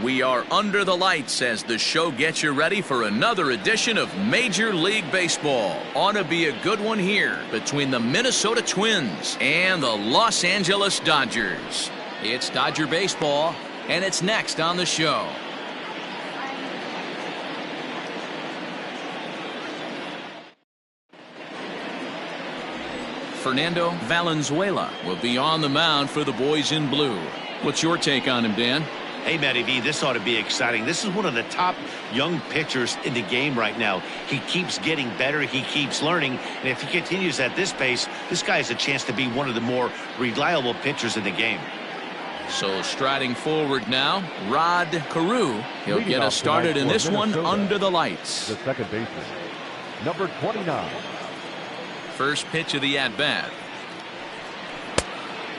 We are under the lights as the show gets you ready for another edition of Major League Baseball. Ought to be a good one here between the Minnesota Twins and the Los Angeles Dodgers. It's Dodger baseball, and it's next on the show. Fernando Valenzuela will be on the mound for the boys in blue. What's your take on him, Dan? Hey, Matty V, this ought to be exciting. This is one of the top young pitchers in the game right now. He keeps getting better. He keeps learning. And if he continues at this pace, this guy has a chance to be one of the more reliable pitchers in the game. So striding forward now, Rod Carew. He'll get us started in this one under the lights. The second baseman, number 29. First pitch of the at-bat.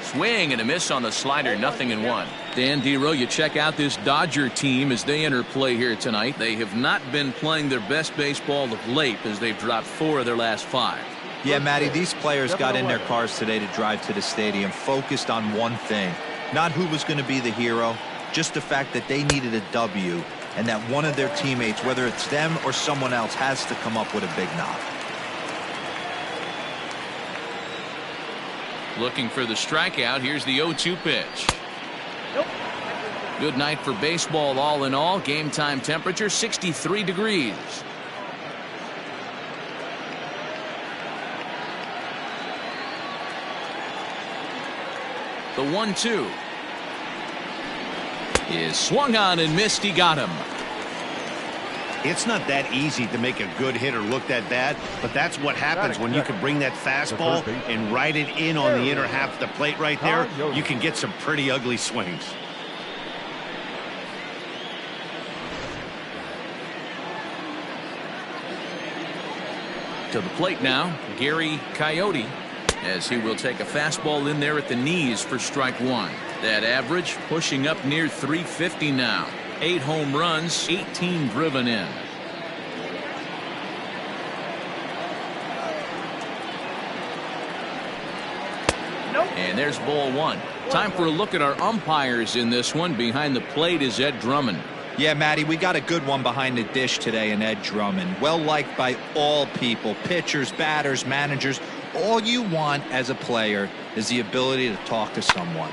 Swing and a miss on the slider, 0-1. Dan Dero, you check out this Dodger team as they enter play here tonight. They have not been playing their best baseball of late as they've dropped 4 of their last 5. Yeah, Matty, these players got in their cars today to drive to the stadium, focused on one thing. Not who was going to be the hero, just the fact that they needed a W and that one of their teammates, whether it's them or someone else, has to come up with a big knock. Looking for the strikeout. Here's the 0-2 pitch. Nope. Good night for baseball all in all. Game time temperature 63 degrees. The 1-2 is swung on and missed. He got him. It's not that easy to make a good hitter look that bad, but that's what happens when you can bring that fastball and ride it in on the inner half of the plate right there. You can get some pretty ugly swings. To the plate now, Gary Coyote, as he will take a fastball in there at the knees for strike 1. That average pushing up near 350 now. 8 home runs, 18 driven in. Nope. And there's ball 1. Time for a look at our umpires in this one. Behind the plate is Ed Drummond. Yeah, Matty, we got a good one behind the dish today in Ed Drummond. Well liked by all people, pitchers, batters, managers. All you want as a player is the ability to talk to someone.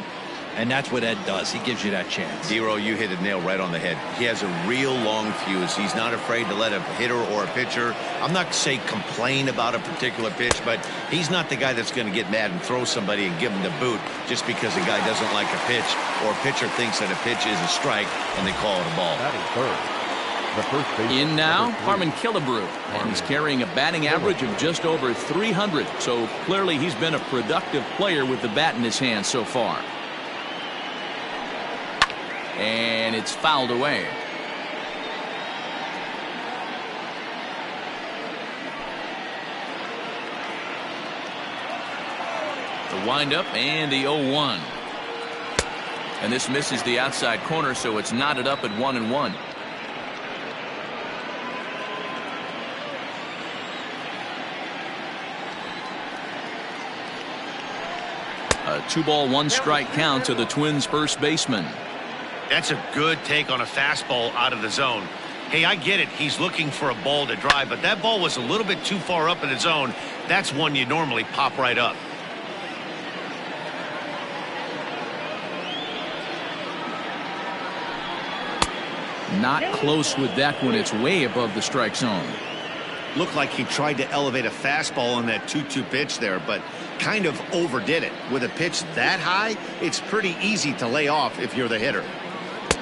And that's what Ed does. He gives you that chance. Dero, you hit a nail right on the head. He has a real long fuse. He's not afraid to let a hitter or a pitcher, I'm not say complain about a particular pitch, but he's not the guy that's going to get mad and throw somebody and give him the boot just because a guy doesn't like a pitch or a pitcher thinks that a pitch is a strike and they call it a ball. That is third. The first baseman, In now, Harmon Killebrew. And he's carrying a batting average of just over 300. So clearly he's been a productive player with the bat in his hand so far. And it's fouled away. The windup and the 0-1. And this misses the outside corner, so it's knotted up at 1-1. A 2-ball, 1-strike count to the Twins' first baseman. That's a good take on a fastball out of the zone. Hey, I get it. He's looking for a ball to drive, but that ball was a little bit too far up in the zone. That's one you normally pop right up. Not close with that one. It's way above the strike zone. Looked like he tried to elevate a fastball on that 2-2 pitch there, but kind of overdid it. With a pitch that high, it's pretty easy to lay off if you're the hitter.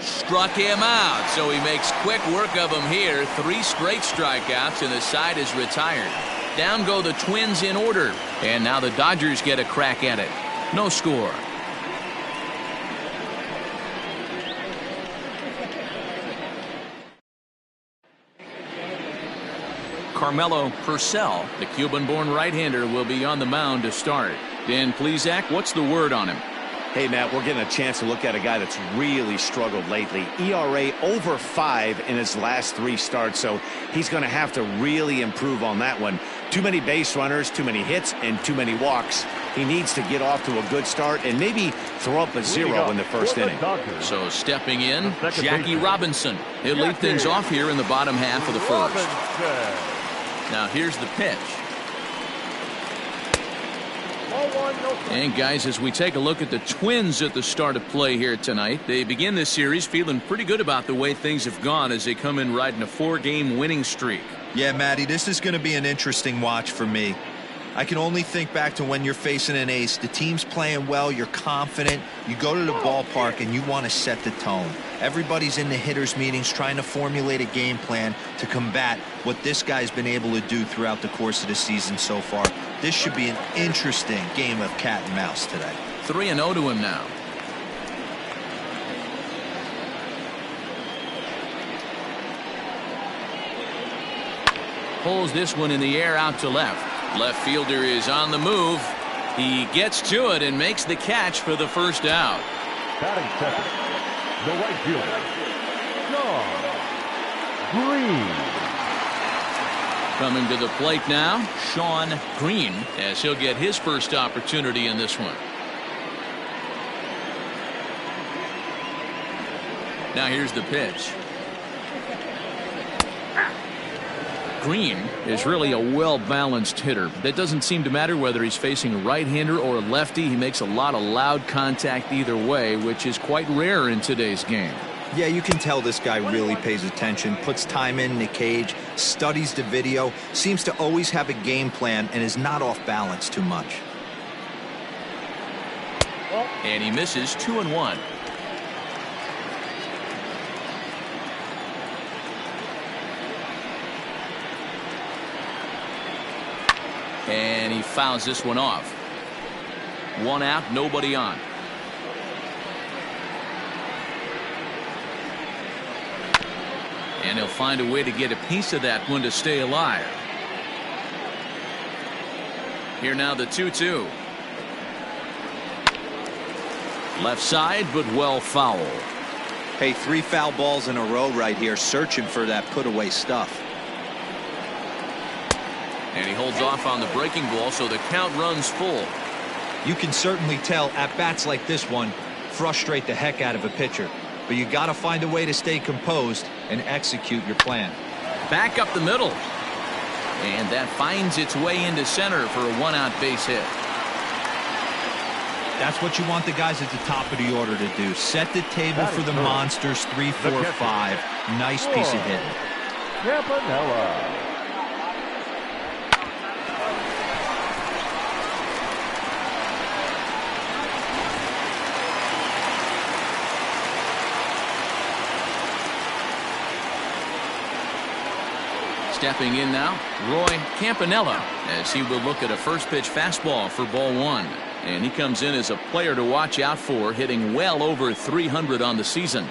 Struck him out, so he makes quick work of him here. 3 straight strikeouts, and the side is retired. Down go the Twins in order, and now the Dodgers get a crack at it. No score. Carmelo Purcell, the Cuban-born right-hander, will be on the mound to start. Dan Plesac, what's the word on him? Hey, Matt, we're getting a chance to look at a guy that's really struggled lately. ERA over 5 in his last 3 starts, so he's going to have to really improve on that one. Too many base runners, too many hits, and too many walks. He needs to get off to a good start and maybe throw up a 0 in the first inning. So stepping in, Jackie Robinson. He'll lead things off here in the bottom half of the first. Now here's the pitch. And guys, as we take a look at the Twins at the start of play here tonight, they begin this series feeling pretty good about the way things have gone as they come in riding a 4-game winning streak. Yeah, Matty, this is going to be an interesting watch for me. I can only think back to when you're facing an ace. The team's playing well, you're confident, you go to the ballpark and you want to set the tone. Everybody's in the hitters meetings trying to formulate a game plan to combat what this guy's been able to do throughout the course of the season so far. This should be an interesting game of cat and mouse today. 3-0 to him now. Pulls this one in the air out to left. Left fielder is on the move. He gets to it and makes the catch for the first out. Batting second, the right fielder, Shawn Green. Coming to the plate now, Shawn Green, as he'll get his first opportunity in this one. Now here's the pitch. Green is really a well-balanced hitter. That doesn't seem to matter whether he's facing a right-hander or a lefty. He makes a lot of loud contact either way, which is quite rare in today's game. Yeah, you can tell this guy really pays attention, puts time in the cage, studies the video, seems to always have a game plan, and is not off balance too much. And he misses 2-1. And he fouls this one off. 1 out, nobody on. And he'll find a way to get a piece of that one to stay alive. Here now the 2-2. Left side, but well foul. Hey, 3 foul balls in a row right here, searching for that put-away stuff. And he holds off on the breaking ball, so the count runs full. You can certainly tell at-bats like this one frustrate the heck out of a pitcher. But you got to find a way to stay composed and execute your plan. Back up the middle. And that finds its way into center for a 1-out base hit. That's what you want the guys at the top of the order to do. Set the table for the monsters 3, 4, 5. Nice piece of hitting. Campanella. Stepping in now, Roy Campanella, as he will look at a first pitch fastball for ball 1. And he comes in as a player to watch out for, hitting well over 300 on the season.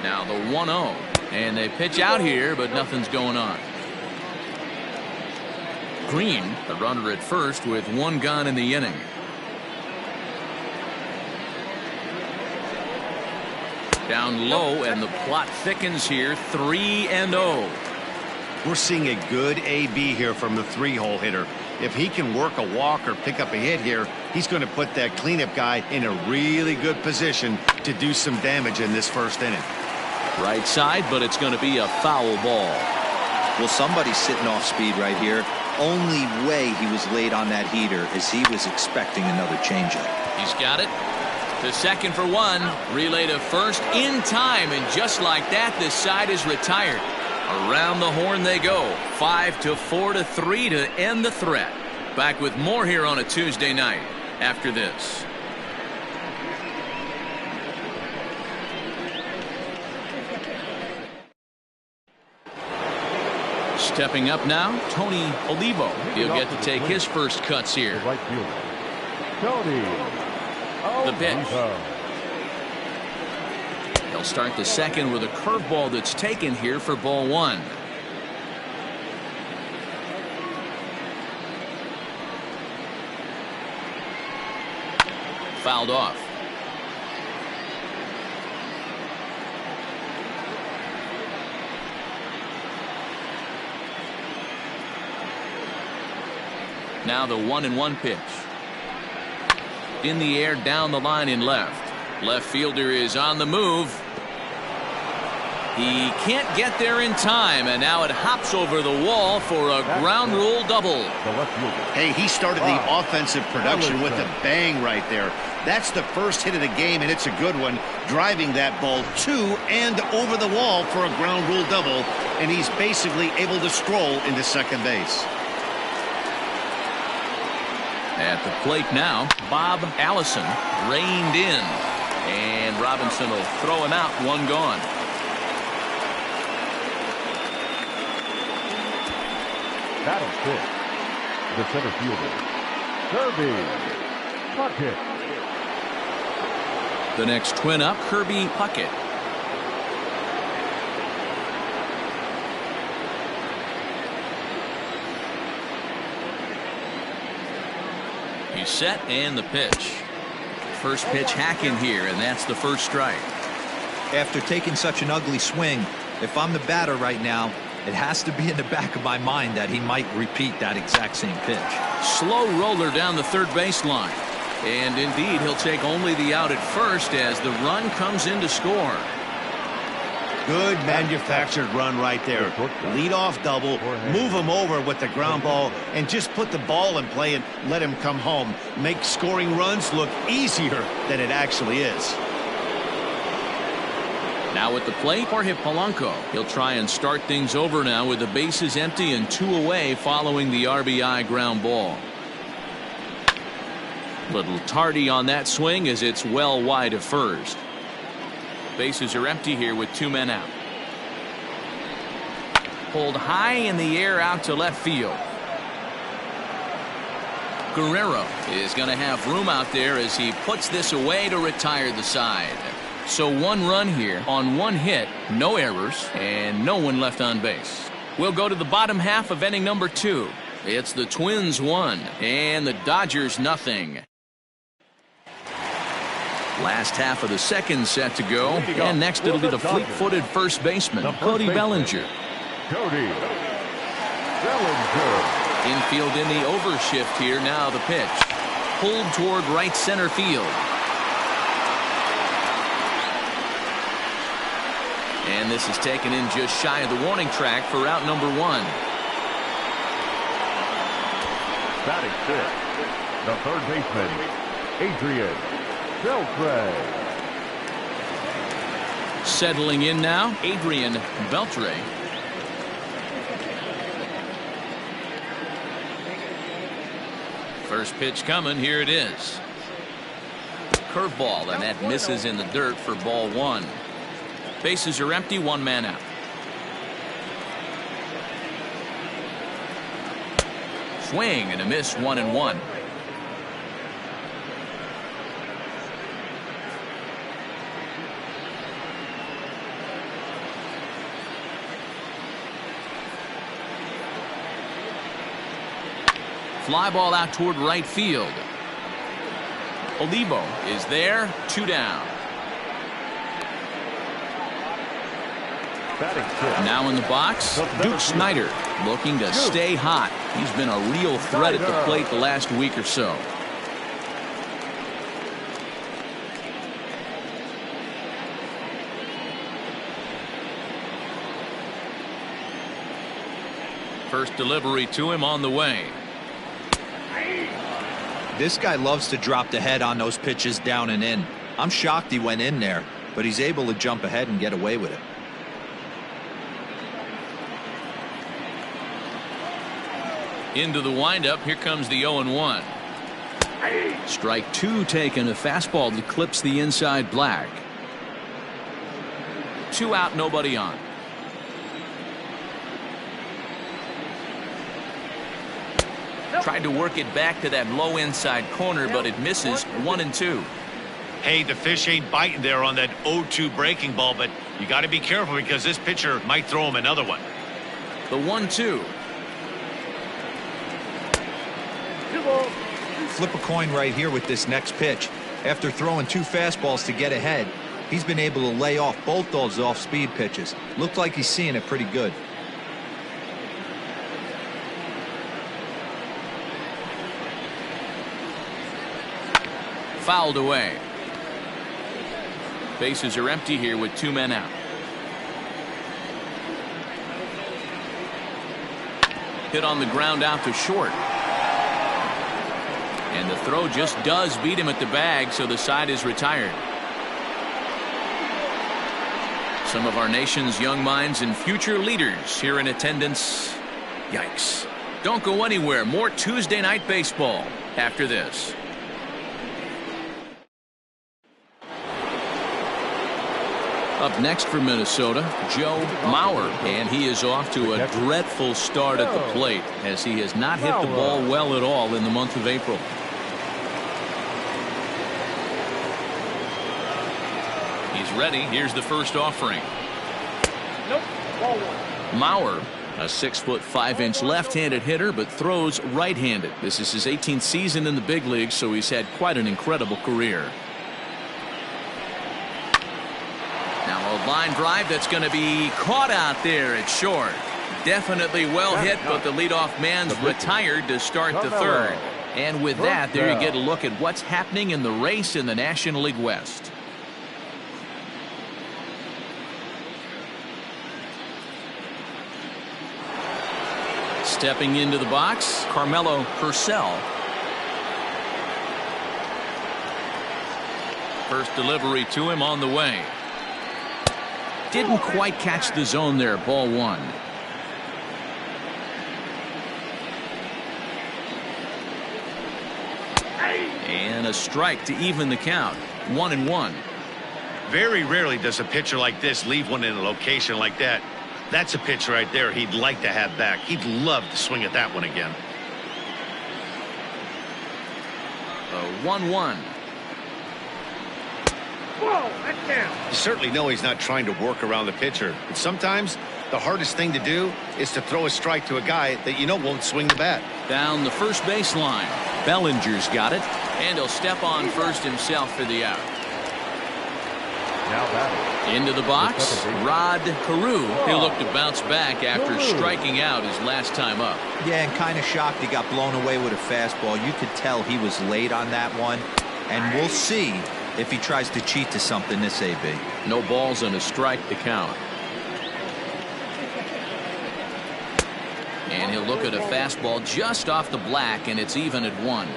Now the 1-0. And they pitch out here, but nothing's going on. Green, the runner at first, with 1 gone in the inning. Down low, and the plot thickens here. 3-0. We're seeing a good AB here from the 3-hole hitter. If he can work a walk or pick up a hit here, he's going to put that cleanup guy in a really good position to do some damage in this first inning. Right side, but it's going to be a foul ball. Well, somebody's sitting off speed right here. Only way he was late on that heater is he was expecting another changeup. He's got it. To second for 1. Relay to first in time, and just like that, this side is retired. Around the horn they go. 5-4-3 to end the threat. Back with more here on a Tuesday night after this. Stepping up now, Tony Olivo. He'll get to take his first cuts here. The right fielder, Tony. The pitch. They'll start the second with a curveball that's taken here for ball 1. fouled off. Now the 1-1 pitch. In the air, down the line in left. Left fielder is on the move. He can't get there in time, and now it hops over the wall for a ground rule double. Hey, he started the offensive production with a bang right there. That's the first hit of the game, and it's a good one, driving that ball to and over the wall for a ground rule double, and he's basically able to stroll into second base. At the plate now, Bob Allison reined in, and Robinson will throw him out, one gone. Batting fifth, the center fielder, Kirby Puckett. The next twin up, Kirby Puckett. He's set, and the pitch. First pitch hacking here, and that's the first strike. After taking such an ugly swing, if I'm the batter right now, it has to be in the back of my mind that he might repeat that exact same pitch. Slow roller down the third baseline. And indeed, he'll take only the out at first as the run comes in to score. Good manufactured run right there. Lead off double, move him over with the ground ball, and just put the ball in play and let him come home. Make scoring runs look easier than it actually is. Now at the plate, Jorge Polanco. He'll try and start things over now with the bases empty and 2 away following the RBI ground ball. Little tardy on that swing as it's well wide of first. Bases are empty here with 2 men out. Pulled high in the air out to left field. Guerrero is going to have room out there as he puts this away to retire the side. So 1 run here on 1 hit, no errors, and no one left on base. We'll go to the bottom half of inning number 2. It's the Twins 1 and the Dodgers nothing. Last half of the second set to go, and next it'll be the fleet-footed first baseman, Cody Bellinger. Cody Bellinger. Infield in the overshift here. Now the pitch. Pulled toward right center field. And this is taken in just shy of the warning track for out number 1. Batting fifth, the third baseman, Adrian Beltre. Settling in now, Adrian Beltre. First pitch coming. Here it is. Curveball, and that misses in the dirt for ball 1. Bases are empty, 1 man out. Swing and a miss, 1-1. Fly ball out toward right field. Olivo is there, 2 down. Now in the box, Duke Snider looking to stay hot. He's been a real threat at the plate the last week or so. First delivery to him on the way. This guy loves to drop the head on those pitches down and in. I'm shocked he went in there, but he's able to jump ahead and get away with it. Into the windup. Here comes the 0-1. Strike 2 taken. A fastball that clips the inside black. 2 out, nobody on. Tried to work it back to that low inside corner, but it misses. 1-2. Hey, the fish ain't biting there on that 0-2 breaking ball, but you got to be careful because this pitcher might throw him another one. The 1-2. Flip a coin right here with this next pitch. After throwing 2 fastballs to get ahead, he's been able to lay off both those off-speed pitches. Looks like he's seeing it pretty good. Fouled away. Bases are empty here with 2 men out. Hit on the ground out to short. And the throw just does beat him at the bag, so the side is retired. Some of our nation's young minds and future leaders here in attendance. Yikes. Don't go anywhere. More Tuesday night baseball after this. Up next for Minnesota, Joe Mauer, and he is off to a dreadful start at the plate as he has not hit the ball well at all in the month of April. He's ready. Here's the first offering. Nope. Ball 1. Mauer, a 6'5" left-handed hitter, but throws right-handed. This is his 18th season in the big leagues, so he's had quite an incredible career. Now a line drive that's going to be caught out there at short. Definitely well hit, but the leadoff man's retired to start the third. And with that, there you get a look at what's happening in the race in the National League West. Stepping into the box, Carmelo Purcell. First delivery to him on the way. Didn't quite catch the zone there. Ball 1. And a strike to even the count. 1-1. Very rarely does a pitcher like this leave one in a location like that. That's a pitch right there he'd like to have back. He'd love to swing at that one again. 1-1. Whoa, that's down. You certainly know he's not trying to work around the pitcher. But sometimes the hardest thing to do is to throw a strike to a guy that you know won't swing the bat. Down the first baseline. Bellinger's got it. And he'll step on first himself for the out. Now batting. Into the box, Rod Carew. He'll look to bounce back after striking out his last time up. Yeah, and kind of shocked he got blown away with a fastball. You could tell he was late on that one. And we'll see if he tries to cheat to something this AB. No balls and a strike to count. And he'll look at a fastball just off the black, and it's even at 1.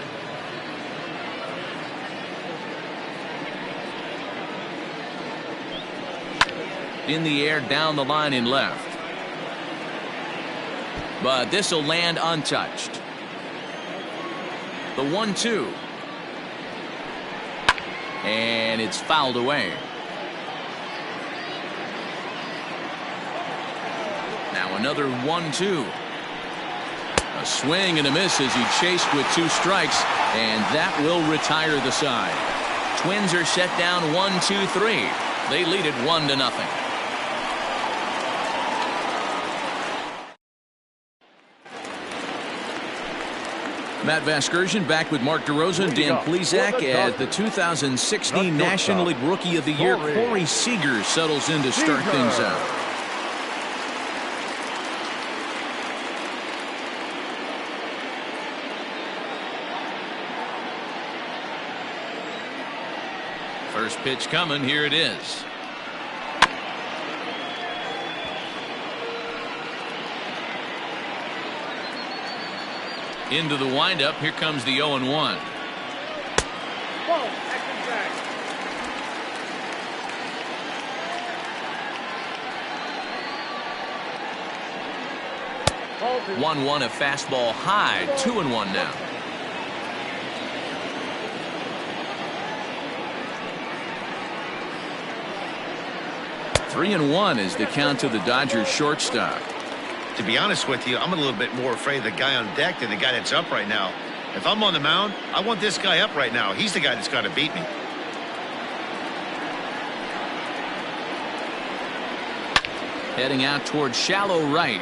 In the air, down the line in left. But this will land untouched. The 1-2. And it's fouled away. Now another 1-2. A swing and a miss as he chased with 2 strikes, and that will retire the side. Twins are set down 1-2-3. They lead it 1-0. Matt Vasgersian back with Mark DeRosa and Dan Plesac as the 2016 National League Rookie of the Year, Corey Seager, settles in to start things out. First pitch coming. Here it is. Into the windup. Here comes the 0-1. Whoa, that's inside. 1-1, a fastball high. 2-1 now. Three and 1 is the count to the Dodgers shortstop. To be honest with you, I'm a little bit more afraid of the guy on deck than the guy that's up right now. If I'm on the mound, I want this guy up right now. He's the guy that's got to beat me. Heading out towards shallow right.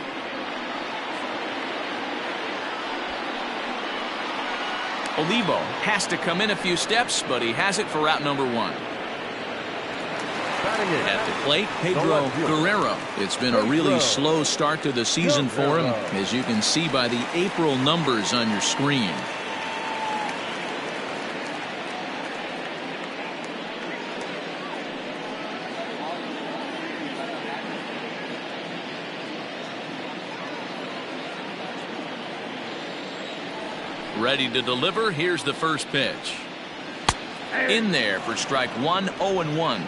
Olivo has to come in a few steps, but he has it for route number 1. At the plate, Pedro Guerrero. It's been a really slow start to the season for him, as you can see by the April numbers on your screen. Ready to deliver. Here's the first pitch. In there for strike 1, 0-1.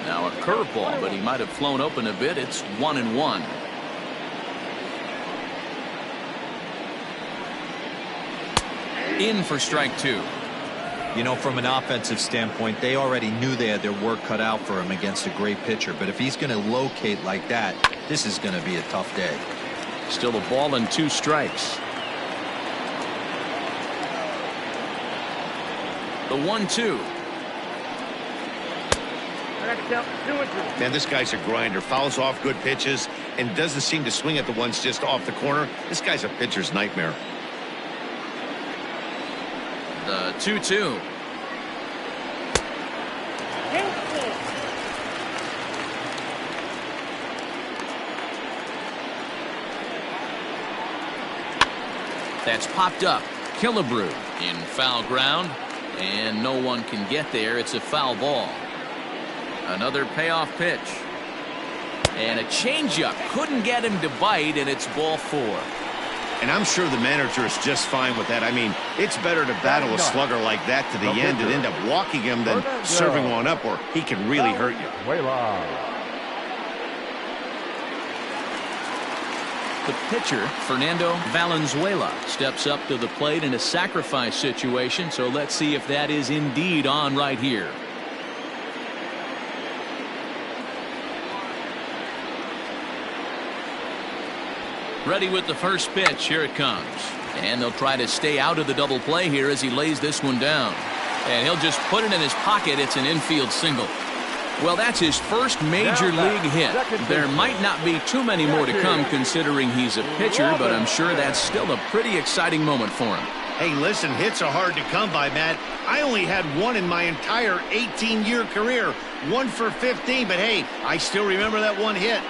Now a curveball, but he might have flown open a bit. It's 1-1. In for strike 2. You know, from an offensive standpoint, they already knew they had their work cut out for him against a great pitcher. But if he's going to locate like that, this is going to be a tough day. Still a ball and 2 strikes. The 1-2. Man, this guy's a grinder. Fouls off good pitches and doesn't seem to swing at the ones just off the corner. This guy's a pitcher's nightmare. The 2-2. That's popped up. Killebrew in foul ground, and no one can get there. It's a foul ball. Another payoff pitch. And a changeup. Couldn't get him to bite, and it's ball 4. And I'm sure the manager is just fine with that. I mean, it's better to battle a slugger like that to the end and end up walking him than serving one up where he can really hurt you. The pitcher, Fernando Valenzuela, steps up to the plate in a sacrifice situation, so let's see if that is indeed on right here. Ready with the first pitch. Here it comes. And they'll try to stay out of the double play here as he lays this one down. And he'll just put it in his pocket. It's an infield single. Well, that's his first major league hit. There might not be too many more to come considering he's a pitcher, but I'm sure that's still a pretty exciting moment for him. Hey, listen, hits are hard to come by, Matt. I only had one in my entire 18-year career. 1 for 15, but hey, I still remember that one hit.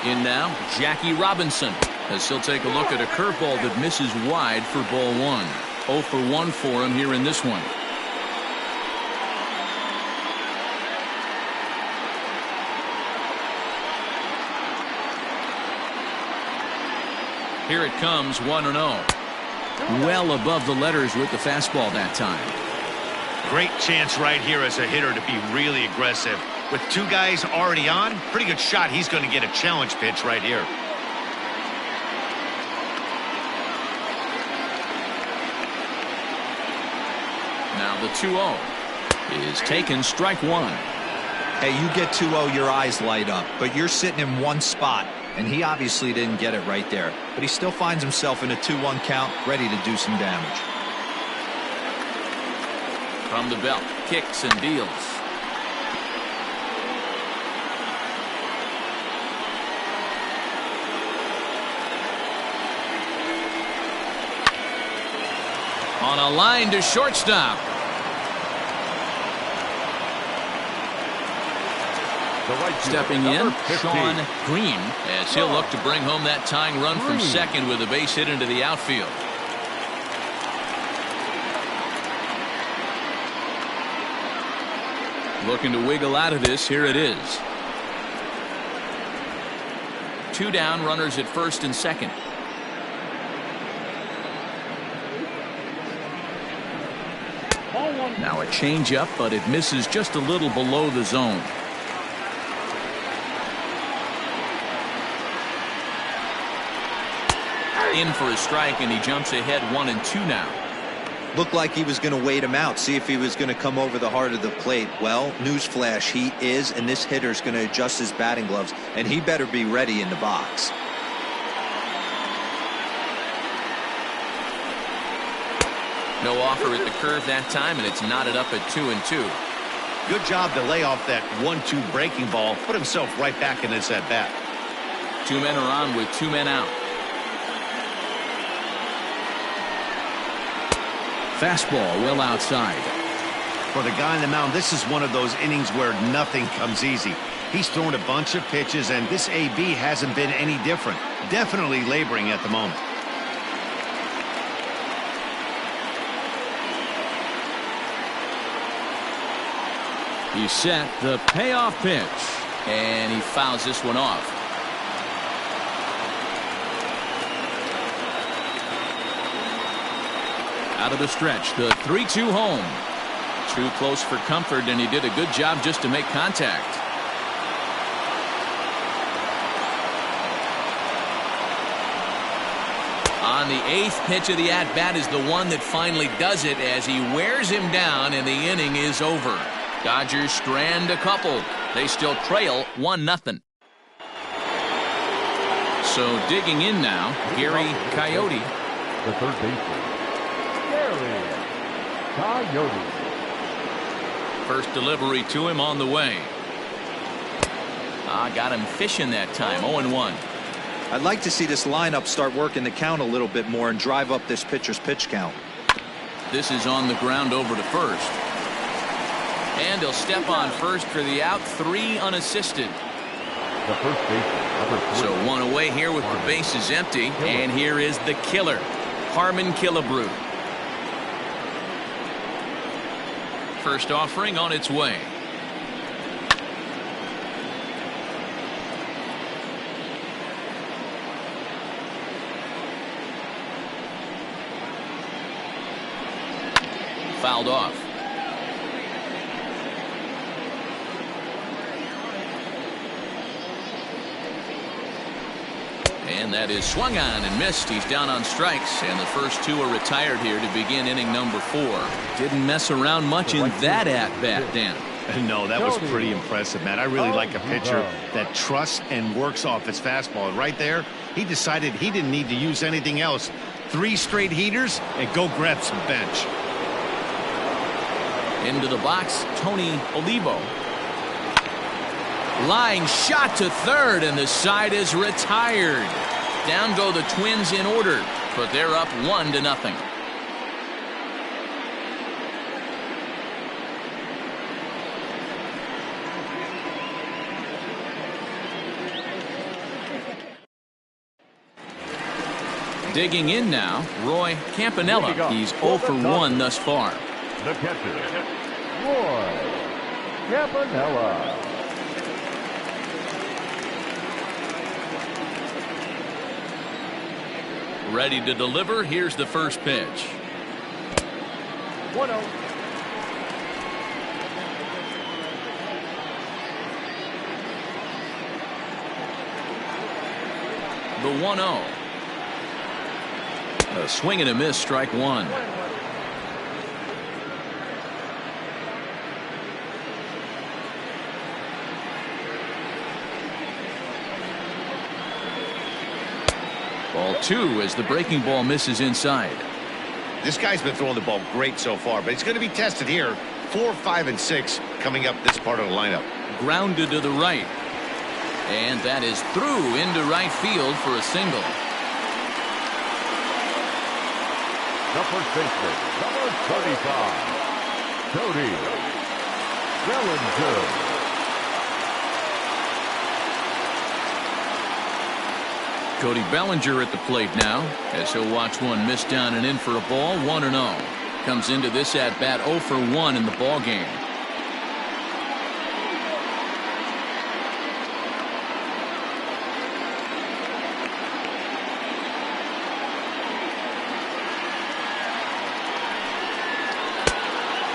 In now, Jackie Robinson, as he'll take a look at a curveball that misses wide for ball 1. 0 for 1 for him here in this one. Here it comes, 1-0. Well above the letters with the fastball that time. Great chance right here as a hitter to be really aggressive. With 2 guys already on, pretty good shot. He's going to get a challenge pitch right here. Now the 2-0 is taken, strike 1. Hey, you get 2-0, your eyes light up, but you're sitting in one spot, and he obviously didn't get it right there. But he still finds himself in a 2-1 count, ready to do some damage. From the belt, kicks and deals. On a line to shortstop. Stepping in, Sean Green, as he'll look to bring home that tying run from second with a base hit into the outfield. Looking to wiggle out of this. Here it is. 2 down, runners at first and second. Now a changeup, but it misses just a little below the zone. In for a strike, and he jumps ahead 1-2 now. Looked like he was going to wait him out, see if he was going to come over the heart of the plate. Well, newsflash, he is, and this hitter's going to adjust his batting gloves, and he better be ready in the box. No offer at the curve that time, and it's knotted up at 2-2. Good job to lay off that 1-2 breaking ball. Put himself right back in this at bat. 2 men are on with 2 men out. Fastball well outside. For the guy on the mound, this is one of those innings where nothing comes easy. He's thrown a bunch of pitches, and this AB hasn't been any different. Definitely laboring at the moment. He set the payoff pitch, and he fouls this one off. Out of the stretch, the 3-2 home. Too close for comfort, and he did a good job just to make contact. On the 8th pitch of the at-bat is the one that finally does it as he wears him down, and the inning is over. Dodgers strand a couple. They still trail 1-0. So digging in now, Gary Coyote. The third baseman, Gary Coyote. First delivery to him on the way. Got him fishing that time. 0-1. I'd like to see this lineup start working the count a little bit more and drive up this pitcher's pitch count. This is on the ground over to first. And he'll step on first for the out. 3 unassisted. The first baseman, number 3. So 1 away here with the bases empty. And here is the killer, Harmon Killebrew. First offering on its way. Fouled off. And that is swung on and missed. He's down on strikes, and the first 2 are retired here to begin inning number 4. Didn't mess around much in that at-bat, Dan. No, that was pretty impressive, man. I really like a pitcher that trusts and works off his fastball. Right there, he decided he didn't need to use anything else. 3 straight heaters and go grab some bench. Into the box, Tony Olivo. Line shot to third, and the side is retired. Down go the Twins in order, but they're up 1-0. Digging in now, Roy Campanella. He's 0 for 1 thus far. The catcher, Roy Campanella. Ready to deliver. Here's the first pitch. 1-0. The 1-0. A swing and a miss, strike 1. Ball 2 as the breaking ball misses inside. This guy's been throwing the ball great so far, but he's going to be tested here. 4, 5, and 6 coming up this part of the lineup. Grounded to the right. And that is through into right field for a single. The first baseman, number 35, Cody Bellinger. Cody Bellinger at the plate now as he'll watch one miss down and in for a ball. 1-0. Comes into this at bat 0 for 1 in the ball game.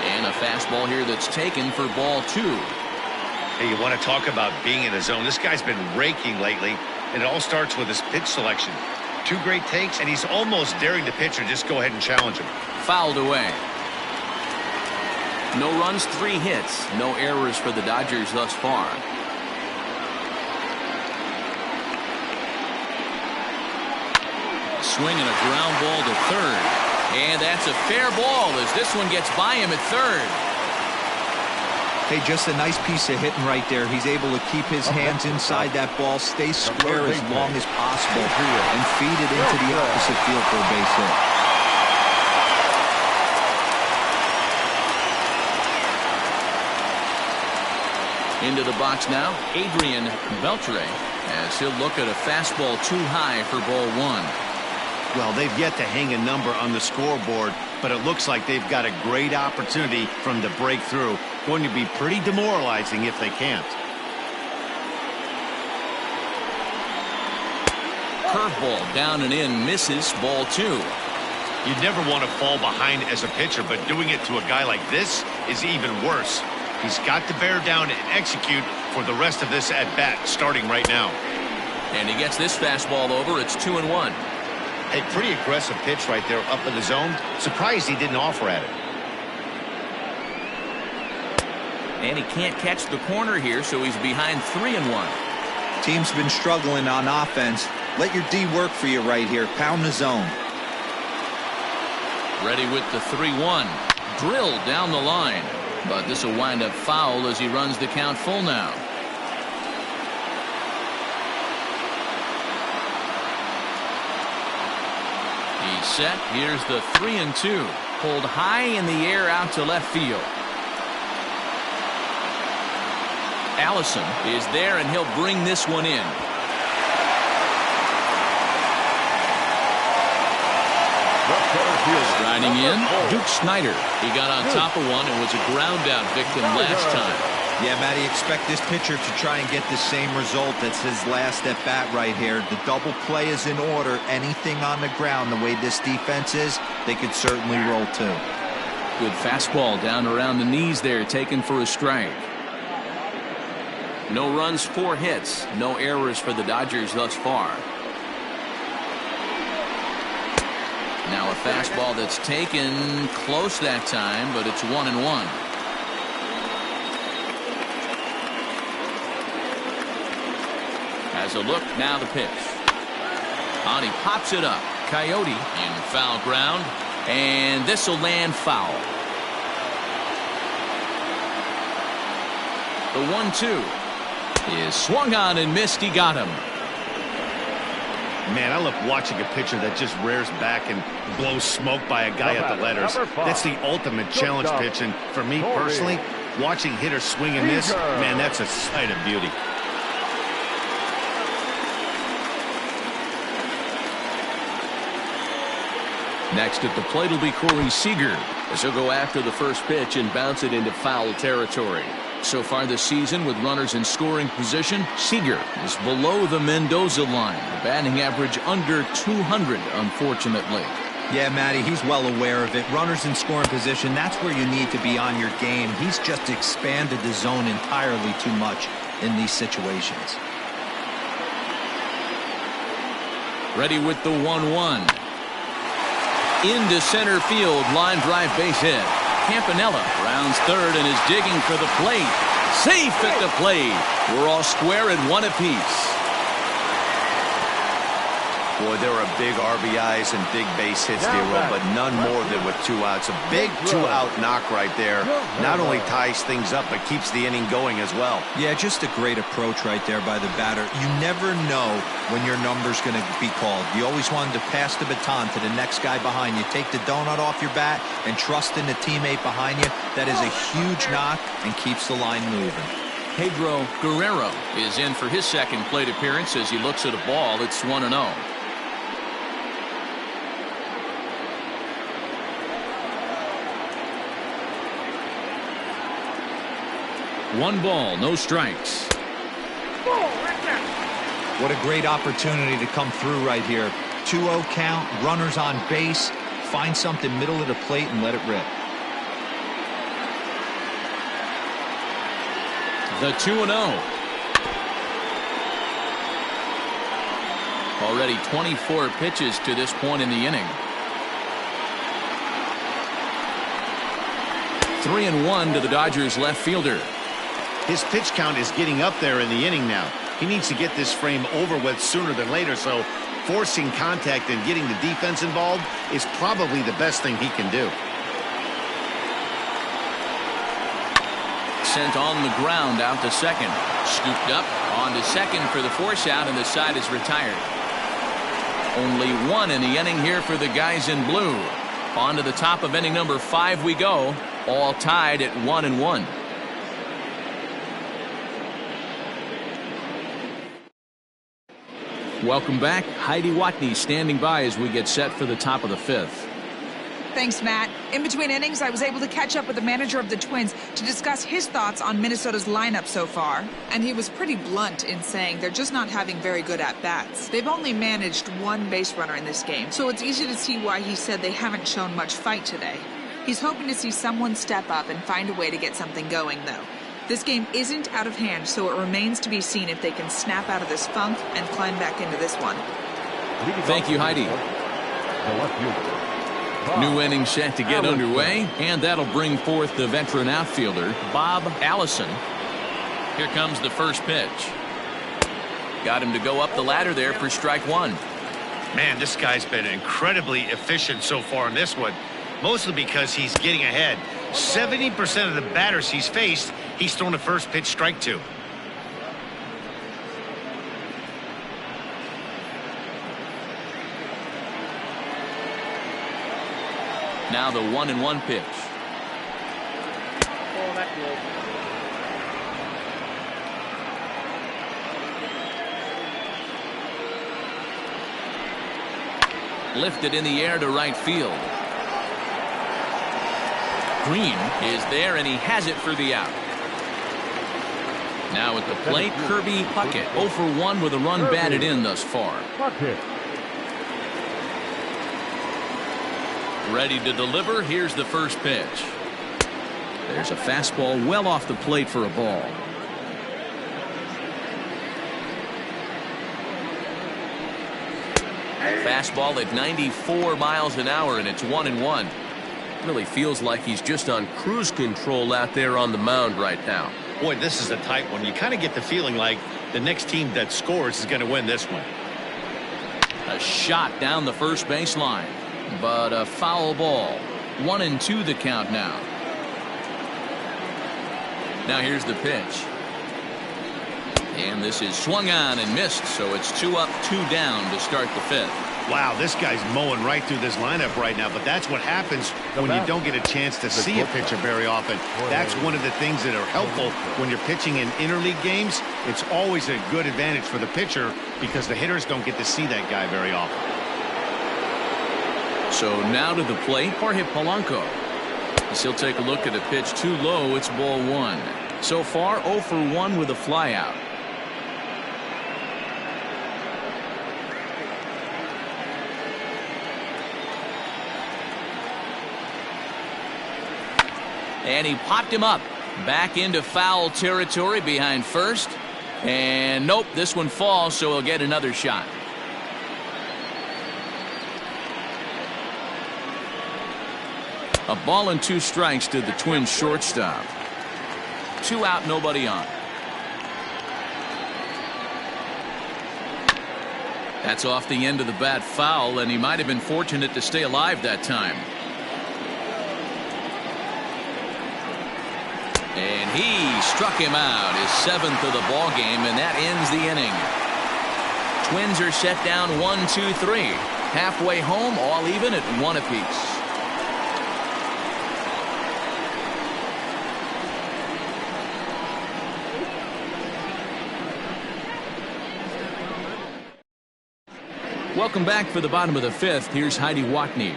And a fastball here that's taken for ball 2. Hey, you want to talk about being in the zone? This guy's been raking lately. And it all starts with his pitch selection. 2 great takes, and he's almost daring the pitcher just go ahead and challenge him. Fouled away. No runs, 3 hits. No errors for the Dodgers thus far. A swing and a ground ball to third. And that's a fair ball as this one gets by him at third. Hey, just a nice piece of hitting right there. He's able to keep his hands inside that ball, stay square as long as possible, and feed it into the opposite field for a base hit. Into the box now, Adrian Beltre, as he'll look at a fastball too high for ball one. Well, they've yet to hang a number on the scoreboard, but it looks like they've got a great opportunity from the breakthrough. Going to be pretty demoralizing if they can't. Curveball down and in, misses, ball two. You'd never want to fall behind as a pitcher, but doing it to a guy like this is even worse. He's got to bear down and execute for the rest of this at-bat, starting right now. And he gets this fastball over. It's 2-1. A pretty aggressive pitch right there up in the zone. Surprised he didn't offer at it. And he can't catch the corner here, so he's behind 3-1. Team's been struggling on offense. Let your D work for you right here. Pound the zone. Ready with the 3-1. Drilled down the line. But this will wind up foul as he runs the count full now. He's set. Here's the 3-2. Pulled high in the air out to left field. Allison is there, and he'll bring this one in. Riding in, Duke Snyder. He got on top of one and was a ground out victim last time. Yeah, Matty, expect this pitcher to try and get the same result. That's his last at bat right here. The double play is in order. Anything on the ground, the way this defense is, they could certainly roll too. Good fastball down around the knees there, taken for a strike. No runs, 4 hits. No errors for the Dodgers thus far. Now a fastball that's taken close that time, but it's 1-1. Has a look, now the pitch. On, he pops it up. Coyote in foul ground, and this will land foul. The 1-2 is swung on and missed. He got him. Man, I love watching a pitcher that just rears back and blows smoke by a guy at the letters. That's the ultimate challenge pitch, and for me personally, watching hitters swing and miss, man, that's a sight of beauty. Next at the plate will be Corey Seager, as he'll go after the first pitch and bounce it into foul territory. So far this season, with runners in scoring position, Seager is below the Mendoza line. The batting average under 200, unfortunately. Yeah, Matty, he's well aware of it. Runners in scoring position, that's where you need to be on your game. He's just expanded the zone entirely too much in these situations. Ready with the 1-1. Into center field, line drive base hit. Campanella rounds third and is digging for the plate. Safe at the plate. We're all square at 1 apiece. Boy, there are big RBIs and big base hits there, but none more than with 2 outs. A big 2-out knock right there. Not only ties things up, but keeps the inning going as well. Yeah, just a great approach right there by the batter. You never know when your number's going to be called. You always wanted to pass the baton to the next guy behind you. Take the donut off your bat and trust in the teammate behind you. That is a huge knock and keeps the line moving. Pedro Guerrero is in for his second plate appearance as he looks at a ball. It's 1-0. 1 ball, no strikes. What a great opportunity to come through right here. 2-0 count, runners on base. Find something middle of the plate and let it rip. The 2-0. Already 24 pitches to this point in the inning. 3-1 to the Dodgers left fielder. His pitch count is getting up there in the inning now. He needs to get this frame over with sooner than later, so forcing contact and getting the defense involved is probably the best thing he can do. Sent on the ground out to second. Scooped up on to second for the force out, and the side is retired. Only one in the inning here for the guys in blue. On to the top of inning number 5 we go, all tied at 1-1. Welcome back. Heidi Watney standing by as we get set for the top of the 5th. Thanks, Matt. In between innings, I was able to catch up with the manager of the Twins to discuss his thoughts on Minnesota's lineup so far. And he was pretty blunt in saying they're just not having very good at-bats. They've only managed one base runner in this game, so it's easy to see why he said they haven't shown much fight today. He's hoping to see someone step up and find a way to get something going, though. This game isn't out of hand, so it remains to be seen if they can snap out of this funk and climb back into this one. Thank you, Heidi. New inning set to get underway, and that'll bring forth the veteran outfielder, Bob Allison. Here comes the first pitch. Got him to go up the ladder there for strike 1. Man, this guy's been incredibly efficient so far in this one, mostly because he's getting ahead. 70% of the batters he's faced, he's thrown the first pitch, strike 2. Now the 1-1 pitch. Oh, that's low. Lifted in the air to right field. Green is there, and he has it for the out. Now at the plate, Kirby Puckett, 0 for 1 with a run batted in thus far. Ready to deliver. Here's the first pitch. There's a fastball well off the plate for a ball. Fastball at 94 miles an hour, and it's 1-1. Really feels like he's just on cruise control out there on the mound right now. Boy, this is a tight one. You kind of get the feeling like the next team that scores is going to win this one. A shot down the first baseline, but a foul ball. 1-2 the count now. Now here's the pitch. And this is swung on and missed, so it's 2 up, 2 down to start the 5th. Wow, this guy's mowing right through this lineup right now, but that's what happens when you don't get a chance to see a pitcher very often. That's one of the things that are helpful when you're pitching in interleague games. It's always a good advantage for the pitcher because the hitters don't get to see that guy very often. So now to the plate, Jorge Polanco. As he'll take a look at a pitch too low. It's ball 1. So far 0 for 1 with a flyout. And he popped him up back into foul territory behind first. And nope, this one falls, so he'll get another shot. A ball and 2 strikes to the Twins shortstop. 2 out, nobody on. That's off the end of the bat foul, and he might have been fortunate to stay alive that time. And he struck him out, his 7th of the ball game, and that ends the inning. Twins are set down 1-2-3. Halfway home, all even at 1 apiece. Welcome back for the bottom of the 5th. Here's Heidi Watney.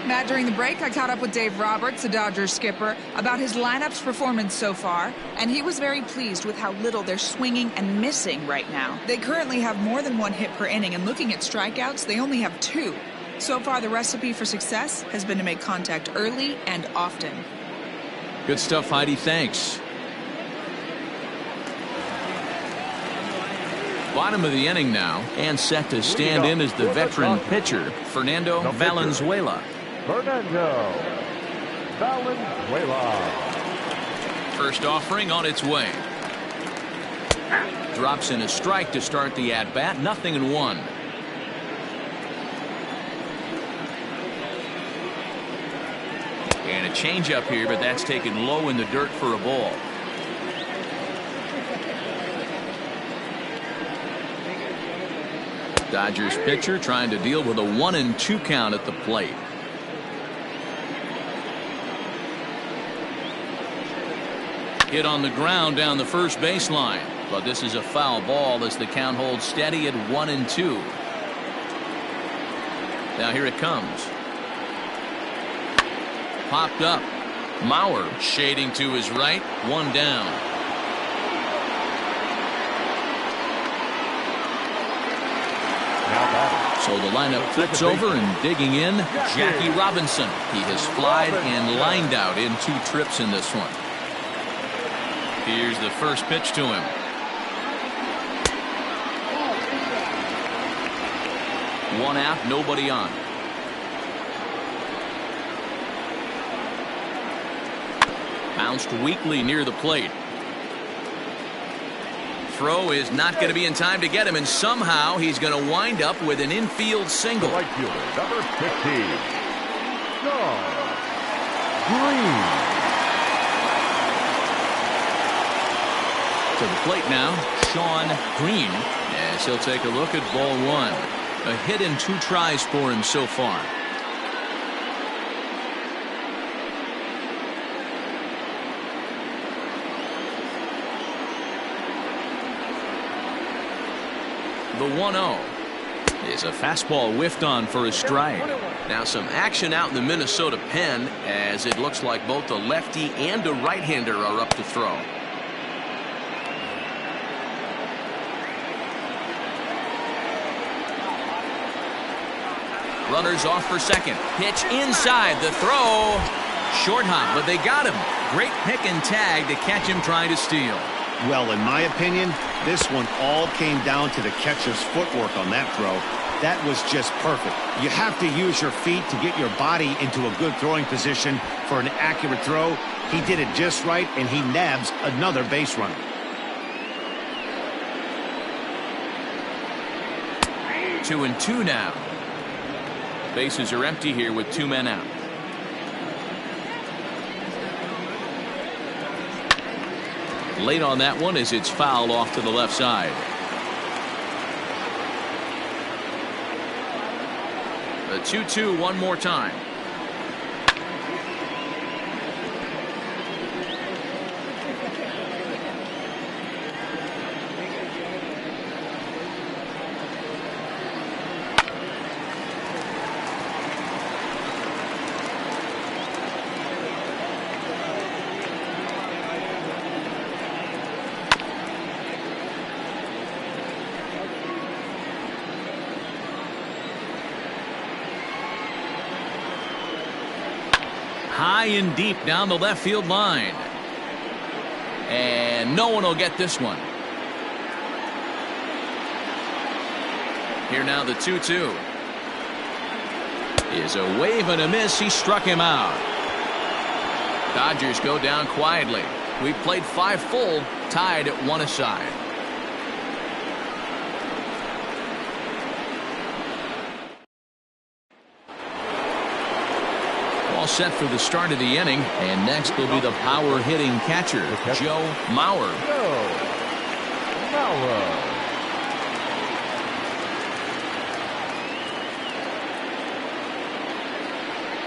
Matt, during the break, I caught up with Dave Roberts, the Dodgers skipper, about his lineup's performance so far, and he was very pleased with how little they're swinging and missing right now. They currently have more than 1 hit per inning, and looking at strikeouts, they only have 2. So far, the recipe for success has been to make contact early and often. Good stuff, Heidi. Thanks. Bottom of the inning now, and set to stand in as the veteran pitcher, Fernando Valenzuela. Fernando Valenzuela. First offering on its way. Drops in a strike to start the at-bat. 0-1. changeup here, but that's taken low in the dirt for a ball. Dodgers pitcher trying to deal with a 1-2 count at the plate. Hit on the ground down the first baseline, but this is a foul ball as the count holds steady at 1-2. Now here it comes. Popped up. Mauer shading to his right. One down. So the lineup flips over, and digging in, Jackie Robinson. He has flied and lined out in 2 trips in this one. Here's the first pitch to him. One out, nobody on. Bounced weakly near the plate. Throw is not going to be in time to get him, and somehow he's going to wind up with an infield single. Right fielder, number 15, Shawn Green. To the plate now, Shawn Green, as he'll take a look at ball 1. A hit in 2 tries for him so far. The 1-0 is a fastball whiffed on for a strike. Now some action out in the Minnesota pen, as it looks like both the lefty and the right-hander are up to throw. Runners off for second. Pitch inside. The throw. Short hop, but they got him. Great pick and tag to catch him trying to steal. Well, in my opinion, this one all came down to the catcher's footwork on that throw. That was just perfect. You have to use your feet to get your body into a good throwing position for an accurate throw. He did it just right, and he nabs another base runner. Two and two now. Bases are empty here with 2 men out. Late on that one as it's fouled off to the left side. The 2-2 one more time. High and deep down the left field line. And no one will get this one. Here now the 2-2. Is a wave and a miss. He struck him out. Dodgers go down quietly. We've played 5 full, tied at 1 aside. Set for the start of the inning, and next will be the power hitting catcher, Joe Mauer.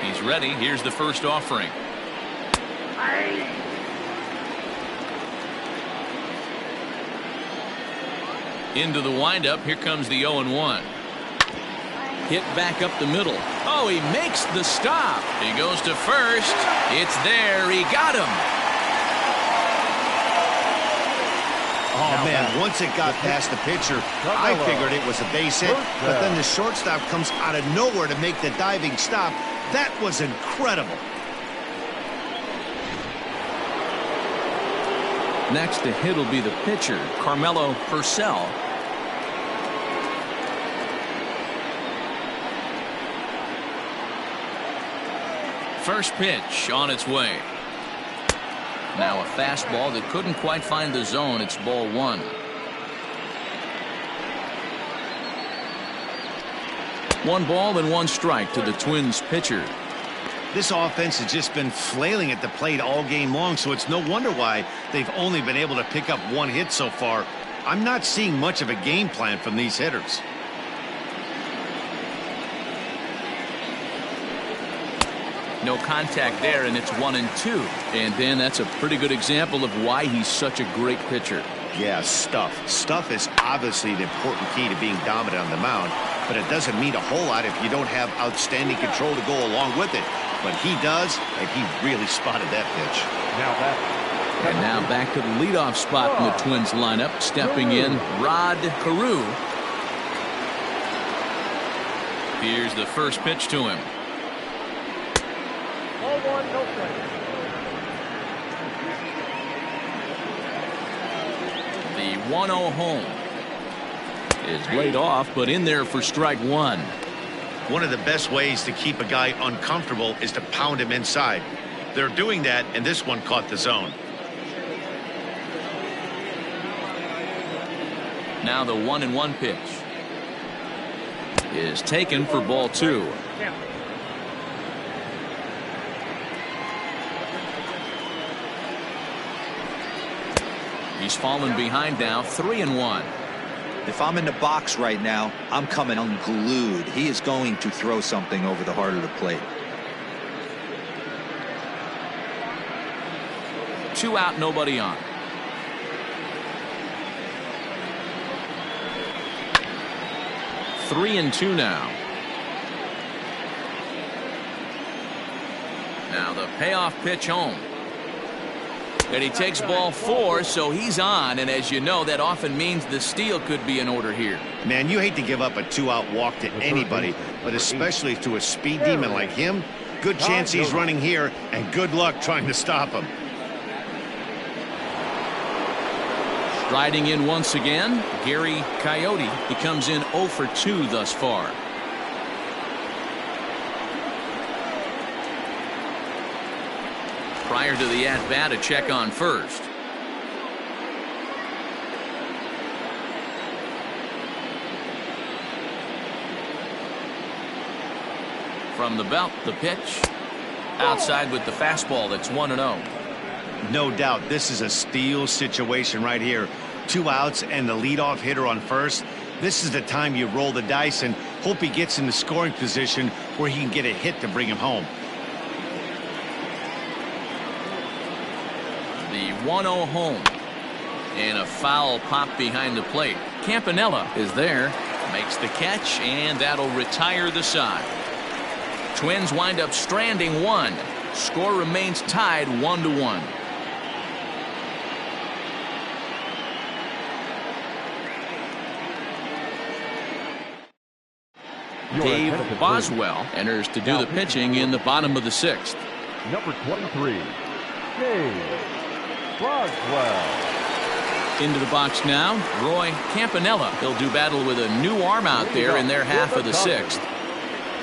He's ready. Here's the first offering. Into the windup. Here comes the 0-1. Hit back up the middle. Oh, he makes the stop. He goes to first. It's there. He got him. Oh, man, once it got past the pitcher, I figured it was a base hit, but then the shortstop comes out of nowhere to make the diving stop. That was incredible. Next to hit will be the pitcher, Carmelo Purcell. First pitch on its way. Now a fastball that couldn't quite find the zone. It's ball 1. 1 ball and 1 strike to the Twins pitcher. This offense has just been flailing at the plate all game long, so it's no wonder why they've only been able to pick up one hit so far. I'm not seeing much of a game plan from these hitters. No contact there, and it's 1-2. And then that's a pretty good example of why he's such a great pitcher. Yeah, stuff. Stuff is obviously the important key to being dominant on the mound, but it doesn't mean a whole lot if you don't have outstanding control to go along with it. But he does, and he really spotted that pitch. And now back to the leadoff spot in the Twins lineup. Stepping in, Rod Carew. Here's the first pitch to him. Ball one, no strikes. The 1-0 home is laid off, but in there for strike one. One of the best ways to keep a guy uncomfortable is to pound him inside. They're doing that, and this one caught the zone. Now the 1-1 pitch is taken for ball two. He's fallen behind now, 3-1. If I'm in the box right now, I'm coming unglued. He is going to throw something over the heart of the plate. 2 out, nobody on. Three and 2 now. Now the payoff pitch home. And he takes ball 4, so he's on, and as you know, that often means the steal could be in order here. Man, you hate to give up a 2-out walk to anybody, but especially to a speed demon like him. Good chance he's running here, and good luck trying to stop him. Striding in once again, Gary Coyote. He comes in 0 for 2 thus far. Prior to the at-bat, a check on first. From the belt, the pitch. Outside with the fastball, that's 1-0. No doubt this is a steal situation right here. 2 outs and the leadoff hitter on first. This is the time you roll the dice and hope he gets in the scoring position where he can get a hit to bring him home. The 1-0 home. And a foul pop behind the plate. Campanella is there. Makes the catch, and that'll retire the side. Twins wind up stranding 1. Score remains tied 1-1. Dave Boswell enters to do the pitching in the bottom of the 6th. Number 23, Dave Boswell. Into the box now, Roy Campanella. He'll do battle with a new arm out there in their half of the 6th.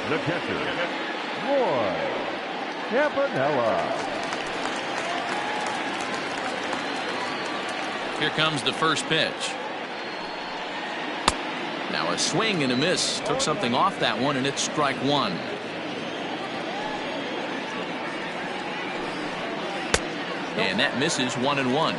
The catcher, Roy Campanella. Here comes the first pitch. Now a swing and a miss. Took something off that one, and it's strike 1. And that misses 1-1.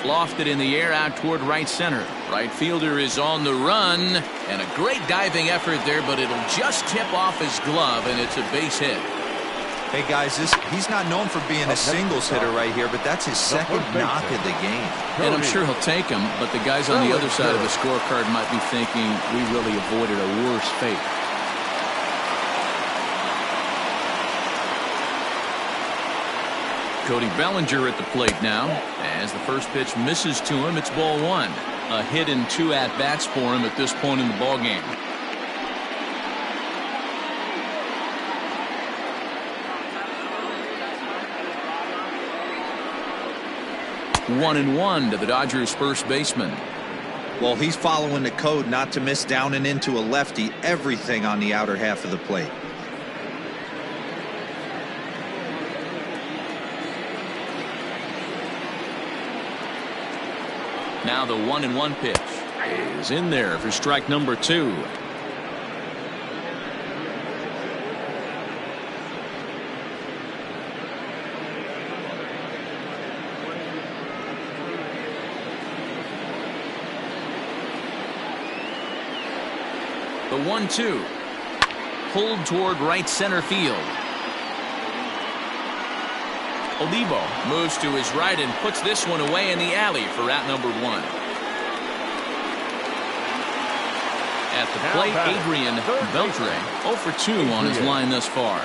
Lofted in the air out toward right center. Right fielder is on the run, and a great diving effort there, but it'll just tip off his glove, and it's a base hit. Hey guys, he's not known for being a singles hitter right here, but that's his second knock of the game. And I'm sure he'll take him, but the guys on the other side of the scorecard might be thinking we really avoided a worse fate. Cody Bellinger at the plate now. As the first pitch misses to him, it's ball 1. A hit and 2 at-bats for him at this point in the ballgame. 1-1 to the Dodgers first baseman. Well, he's following the code not to miss down and into a lefty. Everything on the outer half of the plate. Now the 1-1 pitch. is in there for strike number 2. The 1-2 pulled toward right center field. Olivo moves to his right and puts this one away in the alley for out number 1. At the plate, Adrian Beltre, 0 for 2 on his line thus far.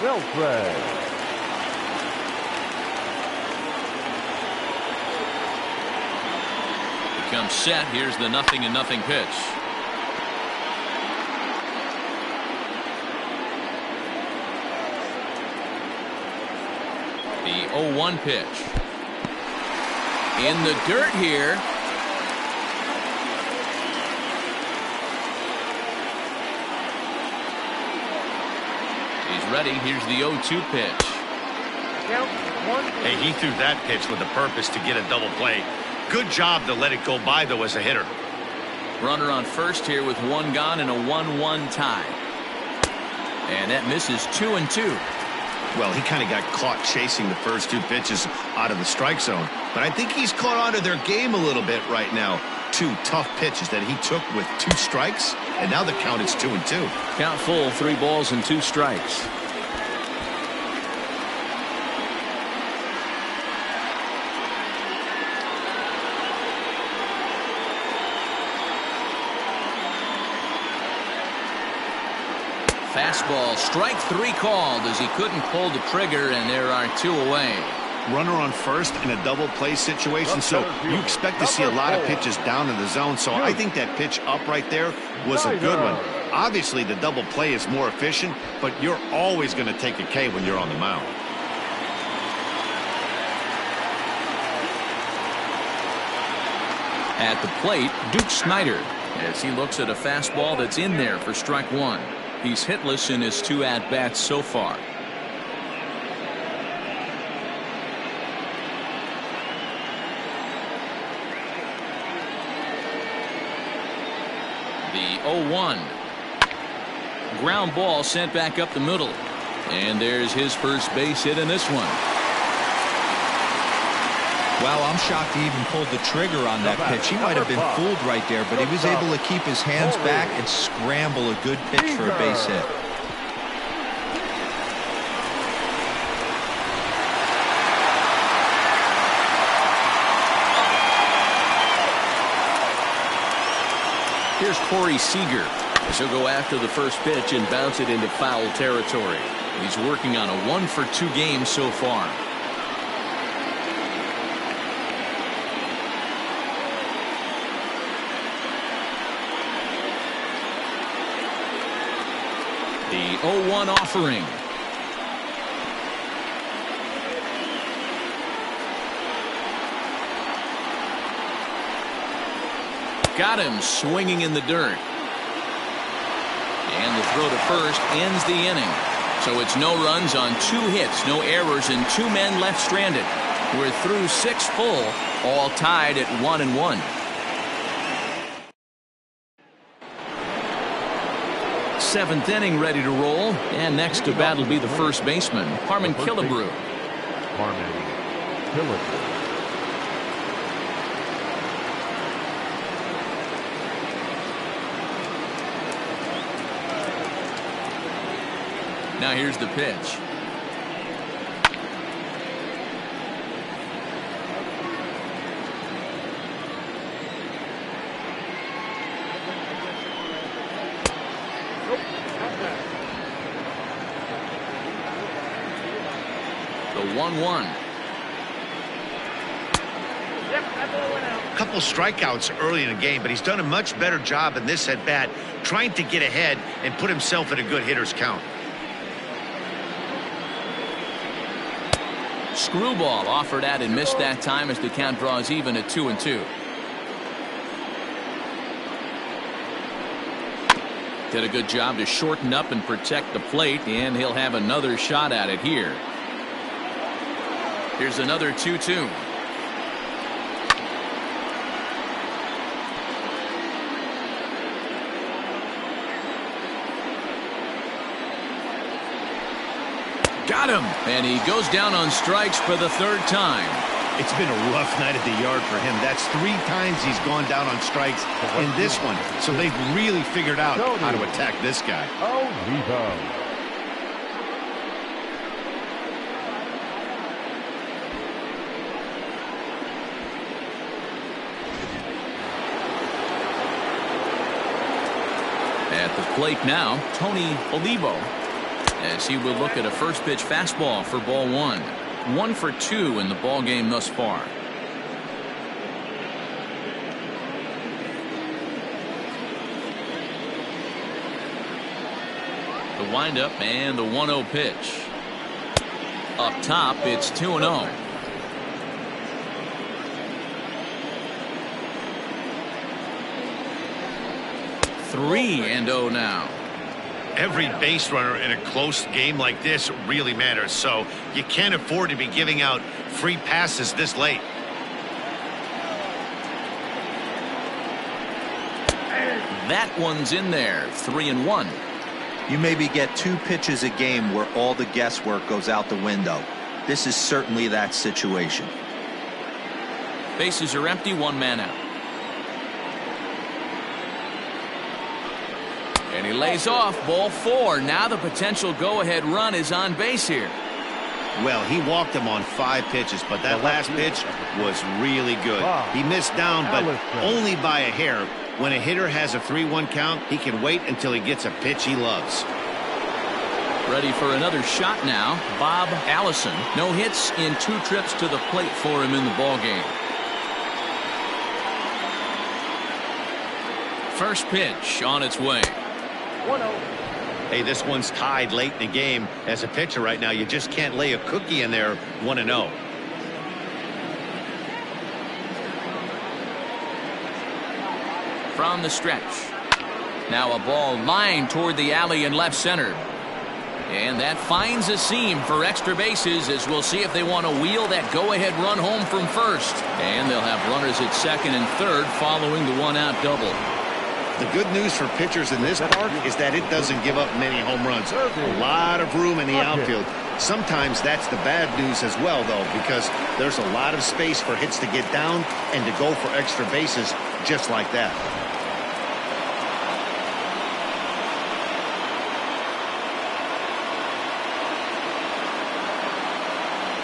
Becomes set. Here's the 0-0 pitch. The 0-1 pitch. In the dirt here. He's ready. Here's the 0-2 pitch. Hey, he threw that pitch with a purpose to get a double play. Good job to let it go by, though, as a hitter. Runner on first here with 1 gone and a 1-1 tie. And that misses 2-2. Well, he kind of got caught chasing the first 2 pitches out of the strike zone. But I think he's caught on to their game a little bit right now. 2 tough pitches that he took with 2 strikes, and now the count is 2-2. Count full, 3 balls and 2 strikes. Fastball, strike 3 called as he couldn't pull the trigger, and there are 2 away. Runner on first in a double play situation, so you expect to see a lot of pitches down in the zone. So I think that pitch up right there was a good one. Obviously, the double play is more efficient, but you're always going to take a K when you're on the mound. At the plate, Duke Snider, as he looks at a fastball that's in there for strike 1. He's hitless in his 2 at-bats so far. The 0-1. Ground ball sent back up the middle. And there's his first base hit in this one. Wow, I'm shocked he even pulled the trigger on that pitch. He might have been fooled right there, but he was able to keep his hands back and scramble a good pitch for a base hit. Here's Corey Seager as he'll go after the first pitch and bounce it into foul territory. He's working on a 1-for-2 game so far. The 0-1 offering. Got him swinging in the dirt. And the throw to first ends the inning. So it's no runs on 2 hits, no errors, and 2 men left stranded. We're through 6 full, all tied at 1-1. Seventh inning ready to roll, and next to bat will be the first baseman, Harmon Killebrew. Harmon Killebrew. Now here's the pitch. The 1-1. Couple strikeouts early in the game, but he's done a much better job in this at bat trying to get ahead and put himself in a good hitter's count. Screwball offered at and missed that time as the count draws even at 2-2. Did a good job to shorten up and protect the plate, and he'll have another shot at it here. Here's another 2-2. got him. And he goes down on strikes for the third time. It's been a rough night at the yard for him. That's 3 times he's gone down on strikes in this one. So they've really figured out how to attack this guy. At the plate now, Tony Olivo, as he will look at a first pitch fastball for ball 1. 1 for 2 in the ball game thus far. The windup and the 1-0 pitch. Up top, it's 2-0. 3-0 now. Every base runner in a close game like this really matters, so you can't afford to be giving out free passes this late. That one's in there. 3-1. You maybe get 2 pitches a game where all the guesswork goes out the window. This is certainly that situation. Bases are empty, 1 man out. And he lays off ball 4. Now the potential go-ahead run is on base here. Well, he walked him on 5 pitches, but that last pitch was really good. He missed down, but only by a hair. When a hitter has a 3-1 count, he can wait until he gets a pitch he loves. Ready for another shot now. Bob Allison. No hits in 2 trips to the plate for him in the ballgame. First pitch on its way. 1-0. Hey, this one's tied late in the game. As a pitcher right now, you just can't lay a cookie in there 1-0. From the stretch. Now a ball lined toward the alley in left center. And that finds a seam for extra bases, as we'll see if they want to wheel that go-ahead run home from first. And they'll have runners at second and third following the 1-out double. The good news for pitchers in this park is that it doesn't give up many home runs. A lot of room in the outfield. Sometimes that's the bad news as well, though, because there's a lot of space for hits to get down and to go for extra bases just like that.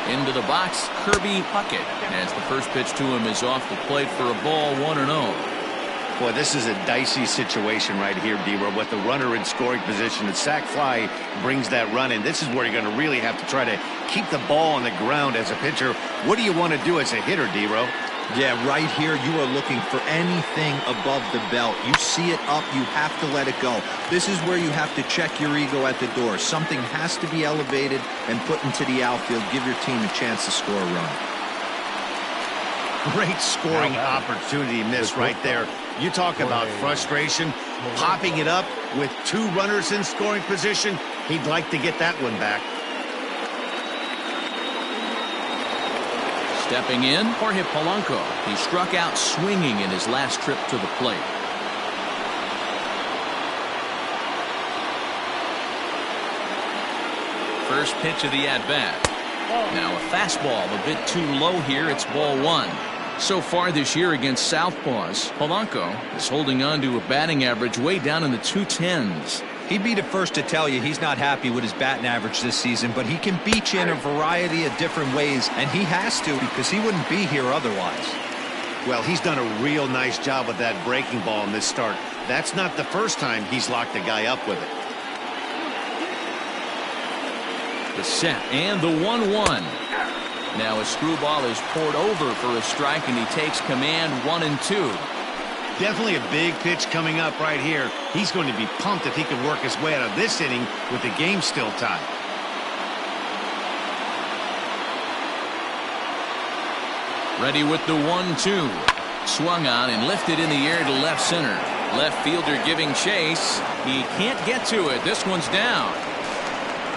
Into the box, Kirby Puckett, as the first pitch to him is off the plate for a ball, 1-0. Boy, this is a dicey situation right here, D-Row, with the runner in scoring position. The sac fly brings that run in. This is where you're going to really have to try to keep the ball on the ground as a pitcher. What do you want to do as a hitter, D-Row? Yeah, right here, you are looking for anything above the belt. You see it up, you have to let it go. This is where you have to check your ego at the door. Something has to be elevated and put into the outfield. Give your team a chance to score a run. Great scoring opportunity miss right there. You talk about frustration, popping it up with 2 runners in scoring position. He'd like to get that one back. Stepping in, Jorge Polanco. He struck out swinging in his last trip to the plate. First pitch of the at-bat. Now a fastball a bit too low here. It's ball 1. So far this year against Southpaws, Polanco is holding on to a batting average way down in the 210s. He'd be the first to tell you he's not happy with his batting average this season, but he can beat you in a variety of different ways, and he has to because he wouldn't be here otherwise. Well, he's done a real nice job with that breaking ball in this start. That's not the first time he's locked a guy up with it. The set and the 1-1. Now a screwball is poured over for a strike, and he takes command 1-2. Definitely a big pitch coming up right here. He's going to be pumped if he can work his way out of this inning with the game still tied. Ready with the 1-2. Swung on and lifted in the air to left center. Left fielder giving chase. He can't get to it. This one's down.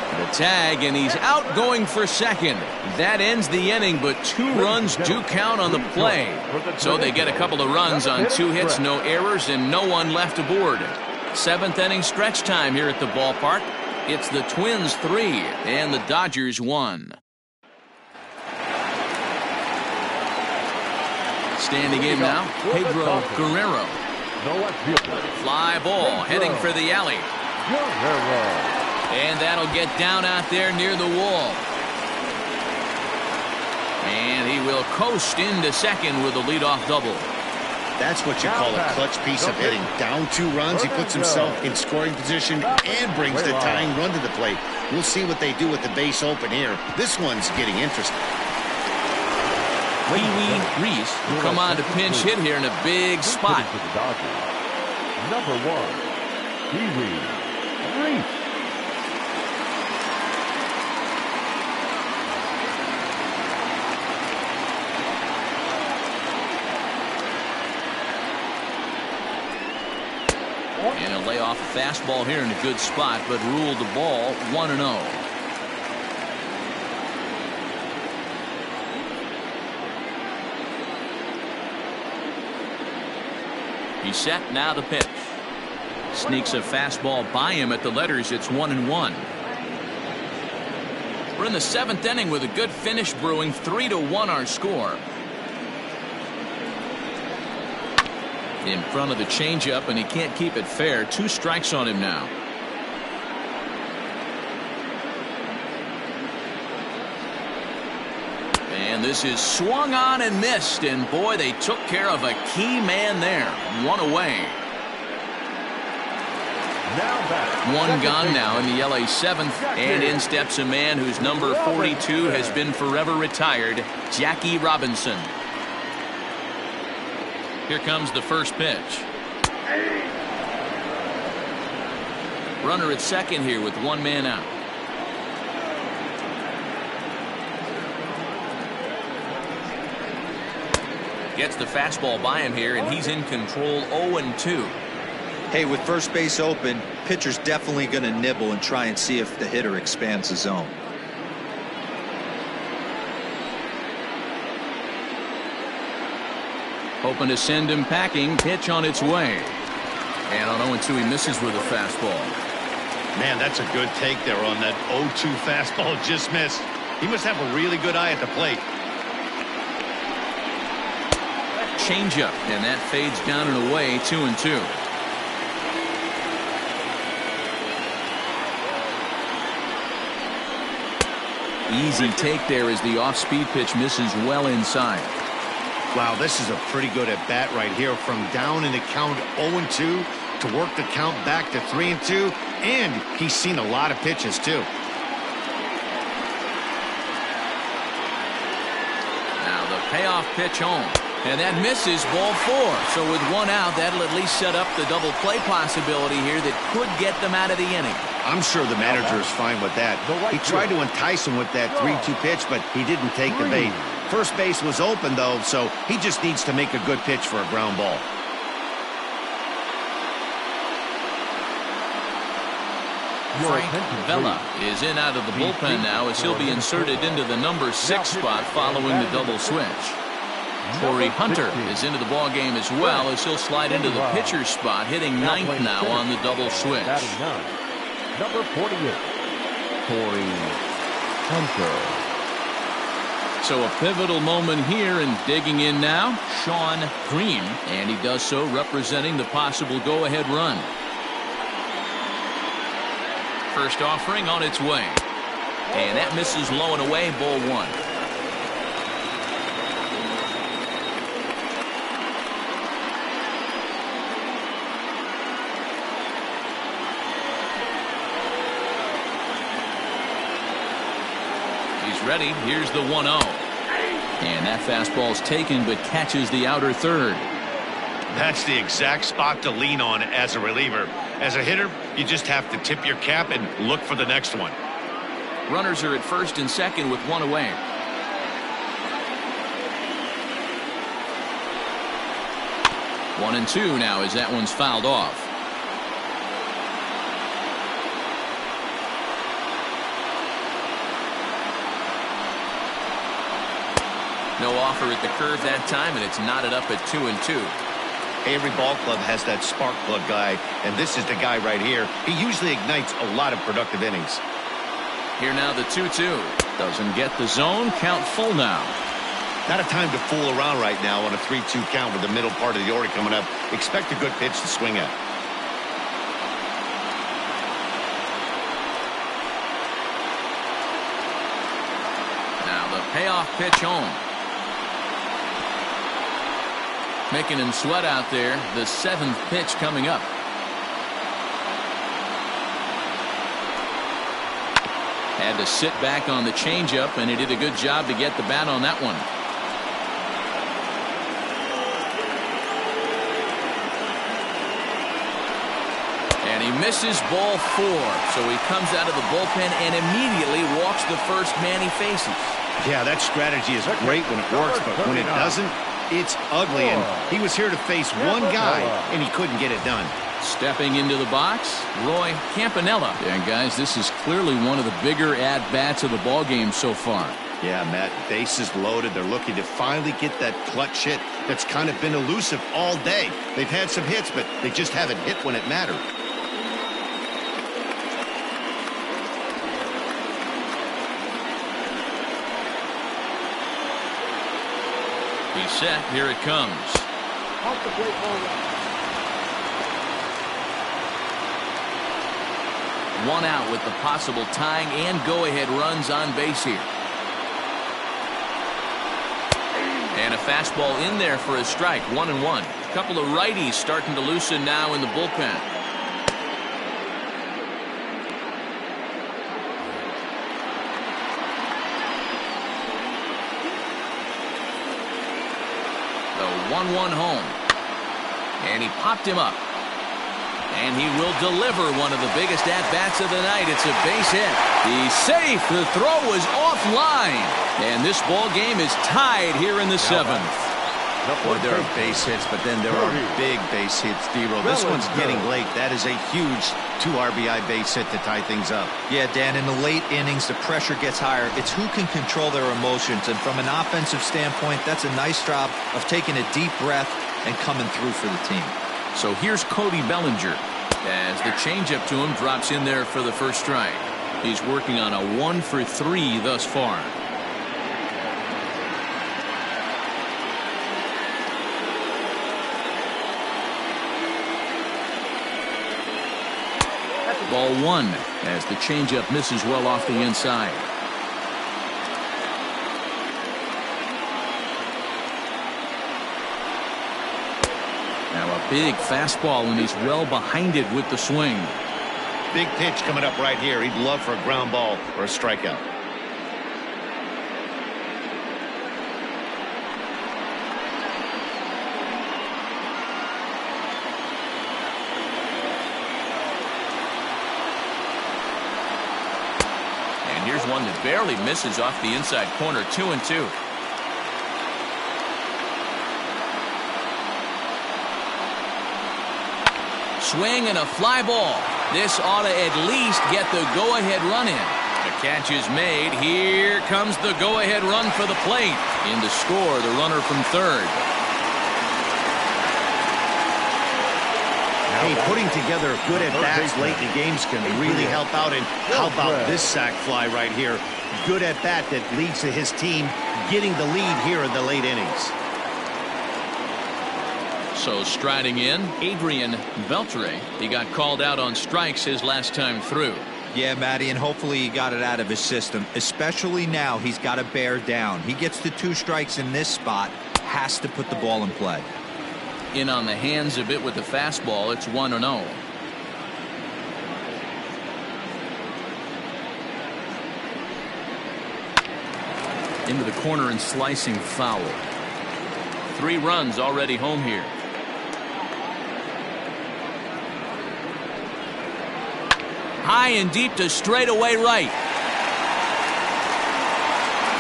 The tag, and he's out going for second. That ends the inning, but 2 runs do count on the play. So they get a couple of runs on 2 hits, no errors, and no one left aboard. 7th inning stretch time here at the ballpark. It's the Twins 3 and the Dodgers 1. Standing in now, Pedro Guerrero. Fly ball heading for the alley. And that'll get down out there near the wall. And he will coast into second with a leadoff double. That's what you call a clutch piece of hitting. Down 2 runs, he puts himself in scoring position and brings the tying run to the plate. We'll see what they do with the base open here. This one's getting interesting. Pee Wee Reese will come on to pinch hit here in a big spot. Number 1, Pee Wee Reese. And he'll lay off a fastball here in a good spot, but ruled the ball 1-0. He's set, now the pitch. Sneaks a fastball by him at the letters. It's 1-1. We're in the 7th inning with a good finish brewing. 3-1 our score. In front of the changeup, and he can't keep it fair. 2 strikes on him now. And this is swung on and missed, and boy, they took care of a key man there. 1 away. One gone now in the LA 7th, and in steps a man whose number 42 has been forever retired, Jackie Robinson. Here comes the first pitch. Runner at second here with 1 man out. Gets the fastball by him here, and he's in control. 0-2. Hey, with first base open, pitcher's definitely going to nibble and try and see if the hitter expands the zone. Hoping to send him packing. Pitch on its way. And on 0-2, he misses with a fastball. Man, that's a good take there on that 0-2 fastball. Just missed. He must have a really good eye at the plate. Changeup, and that fades down and away. 2-2. Easy take there as the off-speed pitch misses well inside. Wow, this is a pretty good at-bat right here. From down in the count 0-2 to work the count back to 3-2. And he's seen a lot of pitches, too. Now the payoff pitch home. And that misses, ball 4. So with 1 out, that'll at least set up the double play possibility here that could get them out of the inning. I'm sure the manager is fine with that. He tried to entice him with that 3-2 pitch, but he didn't take the bait. First base was open, though, so he just needs to make a good pitch for a ground ball. Frank Vela is in out of the bullpen now as he'll be inserted into the number 6 spot following the double switch. Corey Hunter is into the ball game as well as he'll slide into the pitcher's spot, hitting 9th now on the double switch. Number 48, Corey Hunter. So a pivotal moment here, and digging in now, Sean Green, and he does so representing the possible go-ahead run. First offering on its way, and that misses low and away. Ball 1. Ready. Here's the 1-0. And that fastball's taken but catches the outer third. That's the exact spot to lean on as a reliever. As a hitter, you just have to tip your cap and look for the next one. Runners are at first and second with 1 away. One and 2 now as that one's fouled off. No offer at the curve that time, and it's knotted up at 2-2. Every ball club has that spark plug guy, and this is the guy right here. He usually ignites a lot of productive innings. Here now the 2-2. Doesn't get the zone. Count full now. Not a time to fool around right now on a 3-2 count with the middle part of the order coming up. Expect a good pitch to swing at. Now the payoff pitch home. Making him sweat out there. The 7th pitch coming up. Had to sit back on the changeup, and he did a good job to get the bat on that one. And he misses ball 4, so he comes out of the bullpen and immediately walks the first man he faces. Yeah, that strategy is great when it works, but when it doesn't, it's ugly. And he was here to face one guy, and he couldn't get it done. Stepping into the box, Roy Campanella. And guys, this is clearly one of the bigger at-bats of the ballgame so far. Yeah, Matt, bases loaded. They're looking to finally get that clutch hit that's kind of been elusive all day. They've had some hits, but they just haven't hit when it mattered. He's set. Here it comes. Off the plate, ball one. One out with the possible tying and go-ahead runs on base here. And a fastball in there for a strike. 1-1. A couple of righties starting to loosen now in the bullpen. The 1-1 home. And he popped him up. And he will deliver one of the biggest at-bats of the night. It's a base hit. He's safe. The throw was offline. And this ball game is tied here in the 7th. Boy, there are base hits, but then there are big base hits, D-Roll. This one's getting late. That is a huge 2 RBI base hit to tie things up. Yeah, Dan, in the late innings, the pressure gets higher. It's who can control their emotions. And from an offensive standpoint, that's a nice job of taking a deep breath and coming through for the team. So here's Cody Bellinger as the changeup to him drops in there for the first strike. He's working on a 1 for 3 thus far. Ball 1 as the changeup misses well off the inside. Now a big fastball, and he's well behind it with the swing. Big pitch coming up right here. He'd love for a ground ball or a strikeout. And here's one that barely misses off the inside corner. 2-2. Swing and a fly ball. This ought to at least get the go-ahead run in. The catch is made. Here comes the go-ahead run for the plate. In to score, the runner from third. Hey, putting together good at-bats late in games can really help out. And how about this sac fly right here? Good at-bat that leads to his team getting the lead here in the late innings. So striding in, Adrian Beltre. He got called out on strikes his last time through. Yeah, Matty, and hopefully he got it out of his system. Especially now, he's got to bear down. He gets the 2 strikes in this spot, has to put the ball in play. In on the hands a bit with the fastball. It's 1-0. Into the corner and slicing foul. 3 runs already home here. High and deep to straightaway right.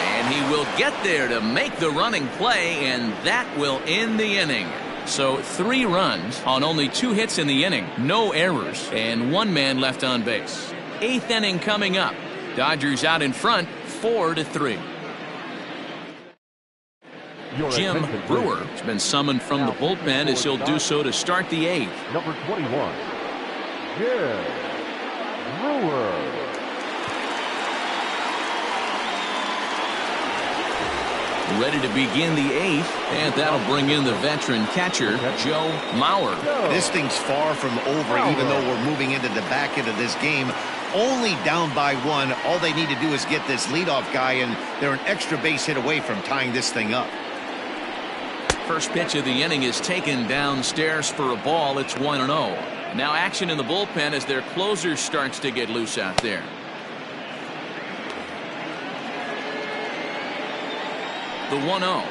And he will get there to make the running play, and that will end the inning. So 3 runs on only 2 hits in the inning, no errors, and 1 man left on base. 8th inning coming up. Dodgers out in front, 4-3. Jim Brewer has been summoned from the bullpen as he'll do so to start the 8th. Number 21, Jim Brewer. Ready to begin the 8th, and that'll bring in the veteran catcher, Joe Mauer. This thing's far from over, even though we're moving into the back end of this game. Only down by 1. All they need to do is get this leadoff guy, and they're an extra base hit away from tying this thing up. First pitch of the inning is taken downstairs for a ball. It's 1-0. Now action in the bullpen as their closer starts to get loose out there. The 1-0.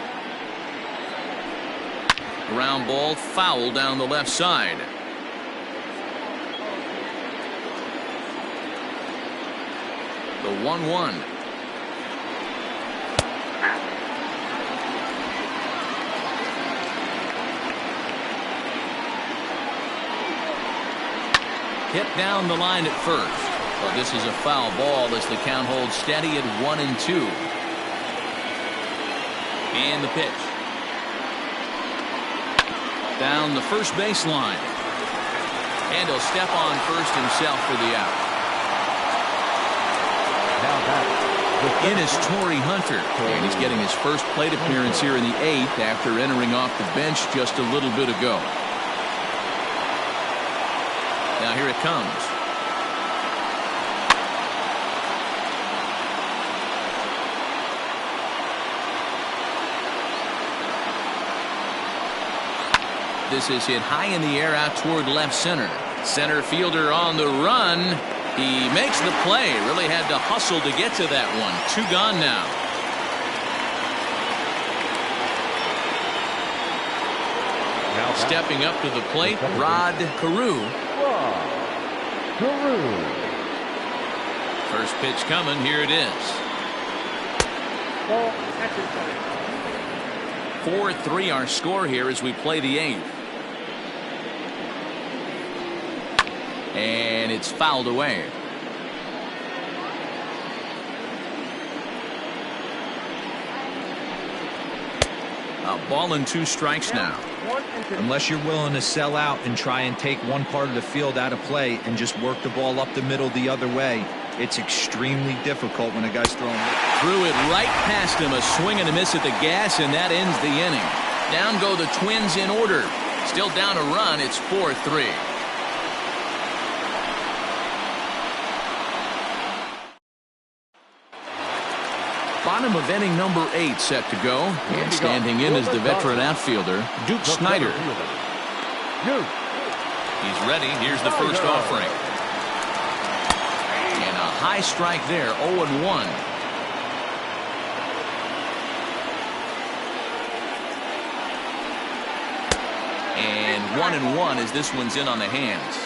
Ground ball foul down the left side. The 1-1. Hit down the line at first. But this is a foul ball as the count holds steady at 1-2. And the pitch. Down the first baseline. And he'll step on first himself for the out. In is Torrey Hunter, and he's getting his first plate appearance here in the 8th after entering off the bench just a little bit ago. Now here it comes. This is hit high in the air out toward left center. Center fielder on the run. He makes the play. Really had to hustle to get to that one. 2 gone now. Stepping up to the plate, Rod Carew. First pitch coming. Here it is. 4-3 our score here as we play the 8th. And it's fouled away. A ball and 2 strikes now. Unless you're willing to sell out and try and take one part of the field out of play and just work the ball up the middle the other way, it's extremely difficult when a guy's throwing. Threw it right past him, a swing and a miss at the gas, and that ends the inning. Down go the Twins in order. Still down a run. It's 4-3. Bottom of inning number 8 set to go. And standing in is the veteran outfielder, Duke Snyder. He's ready. Here's the first offering. And a high strike there, 0-1. And 1-1 as this one's in on the hands.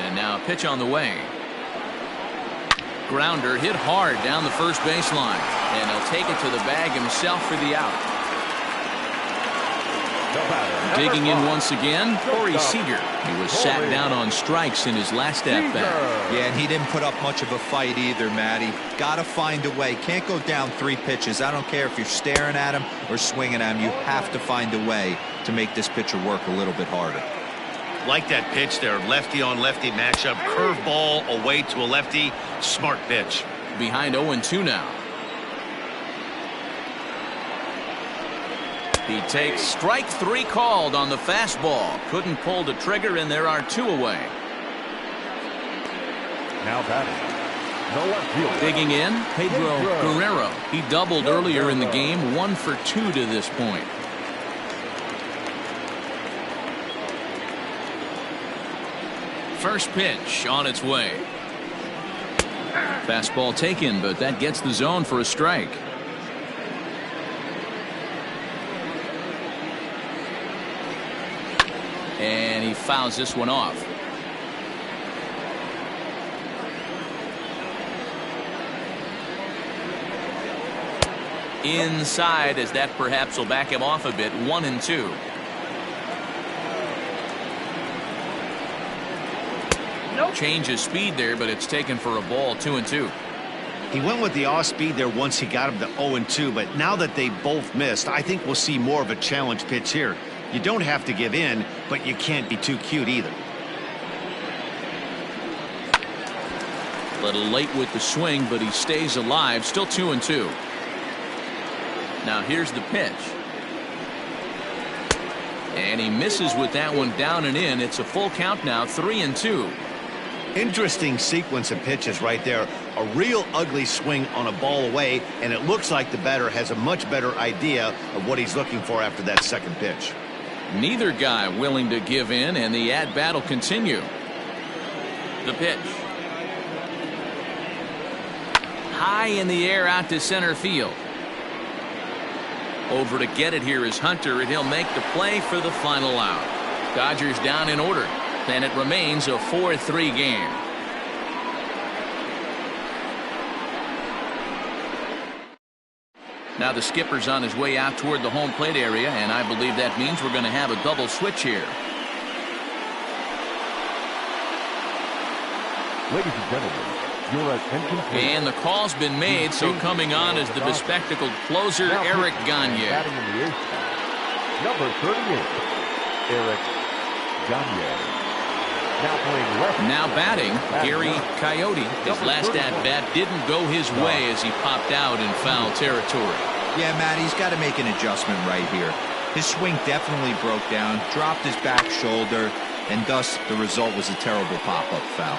And now a pitch on the way. Grounder hit hard down the first baseline, and he'll take it to the bag himself for the out. Digging in once again, Corey Seager. He was sat down on strikes in his last at-bat. Yeah, and he didn't put up much of a fight either, Matty. Got to find a way. Can't go down 3 pitches. I don't care if you're staring at him or swinging at him. You have to find a way to make this pitcher work a little bit harder. Like that pitch there, lefty on lefty matchup, curveball away to a lefty, smart pitch. Behind 0-2 now. He takes strike 3 called on the fastball. Couldn't pull the trigger, and there are 2 away. Now batting, the left fielder. Digging in, Pedro Guerrero. He doubled earlier in the game, 1 for 2 to this point. First pitch on its way. Fastball taken, but that gets the zone for a strike. And he fouls this one off. Inside, as that perhaps will back him off a bit. 1-2. Change of speed there, but it's taken for a ball. 2-2. He went with the off-speed there once he got him to 0-2, but now that they both missed, I think we'll see more of a challenge pitch here. You don't have to give in, but you can't be too cute either. A little late with the swing, but he stays alive. Still 2-2. Now here's the pitch. And he misses with that one down and in. It's a full count now, 3-2. Interesting sequence of pitches right there. A real ugly swing on a ball away, and it looks like the batter has a much better idea of what he's looking for after that second pitch. Neither guy willing to give in, and the at-bat will continue. The pitch. High in the air out to center field. Over to get it here is Hunter, and he'll make the play for the final out. Dodgers down in order, and it remains a 4-3 game. Now the skipper's on his way out toward the home plate area, and I believe that means we're going to have a double switch here. Ladies and gentlemen, your attention please. And the call's been made, so coming on is the bespectacled closer, Eric Gagne. Batting in the eighth spot, number 38, Eric Gagne. Now playing left. Now batting, Gary Coyote. His last at-bat didn't go his way as he popped out in foul territory. Yeah, Matt, he's got to make an adjustment right here. His swing definitely broke down, dropped his back shoulder, and thus the result was a terrible pop-up foul.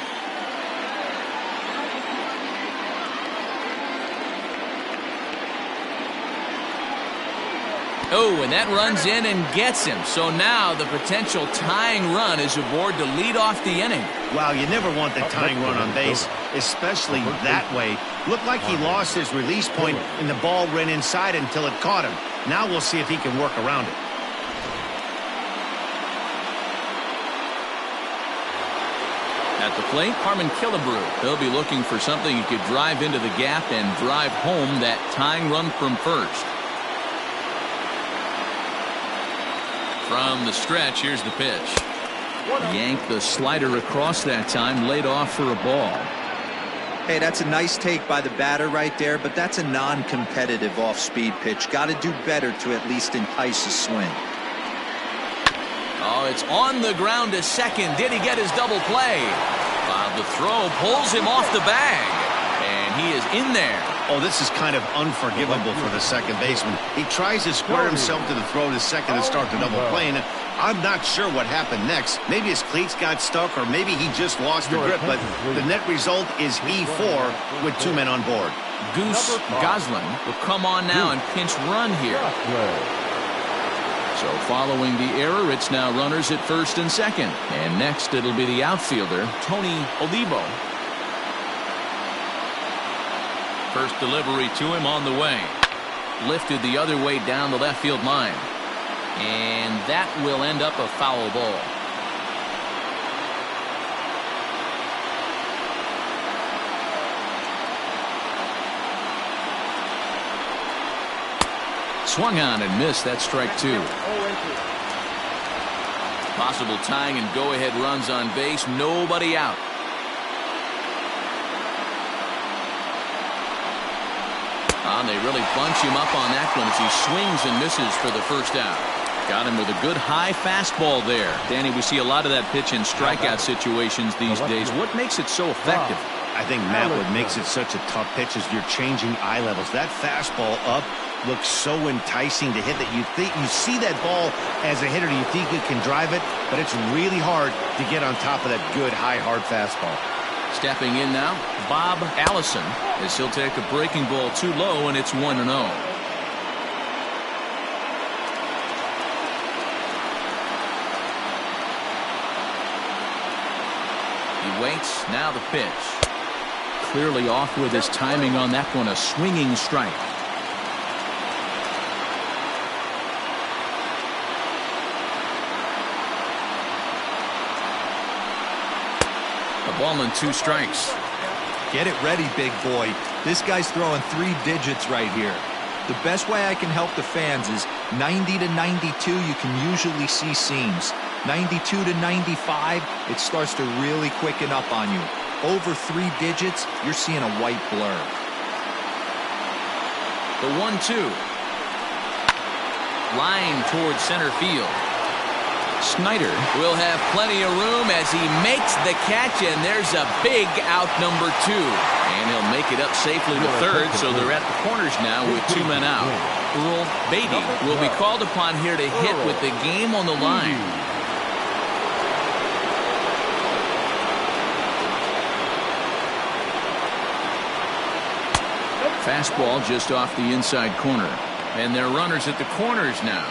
Oh, and that runs in and gets him. So now the potential tying run is aboard to lead off the inning. Wow, you never want the tying run on base, especially that way. Looked like he lost his release point, and the ball ran inside until it caught him. Now we'll see if he can work around it. At the plate, Harmon Killebrew. They'll be looking for something he could drive into the gap and drive home that tying run from first. From the stretch, here's the pitch. Yanked the slider across that time, laid off for a ball. Hey, that's a nice take by the batter right there, but that's a non-competitive off-speed pitch. Got to do better to at least entice a swing. Oh, it's on the ground to second. Did he get his double play? The throw pulls him off the bag, and he is in there. Oh, this is kind of unforgivable for the second baseman. He tries to square himself to the throw to second and start the double play. And I'm not sure what happened next. Maybe his cleats got stuck, or maybe he just lost the grip. But the net result is E4 with 2 men on board. Goose Goslin will come on now and pinch run here. So following the error, it's now runners at first and second. And next it'll be the outfielder, Tony Olivo. First delivery to him on the way. Lifted the other way down the left field line. And that will end up a foul ball. Swung on and missed. That's strike 2. Possible tying and go-ahead runs on base. Nobody out. And they really bunch him up on that one as he swings and misses for the first out. Got him with a good high fastball there. Danny, we see a lot of that pitch in strikeout situations these days. What makes it so effective? I think, Matt, what makes it such a tough pitch is you're changing eye levels. That fastball up looks so enticing to hit that you see that ball as a hitter, you think you can drive it, but it's really hard to get on top of that good high hard fastball. Stepping in now, Bob Allison, as he'll take a breaking ball too low, and it's 1-0. He waits, now the pitch. Clearly off with his timing on that one, a swinging strike. Ball and 2 strikes. Get it ready, big boy. This guy's throwing 3 digits right here. The best way I can help the fans is 90 to 92, you can usually see seams. 92 to 95, it starts to really quicken up on you. Over 3 digits, you're seeing a white blur. The 1-2. Line towards center field. Snyder will have plenty of room as he makes the catch, and there's a big out number 2. And he'll make it up safely to third, so they're at the corners now with 2 men out. Earl Beatty will be called upon here to hit with the game on the line. Fastball just off the inside corner. And they're runners at the corners now.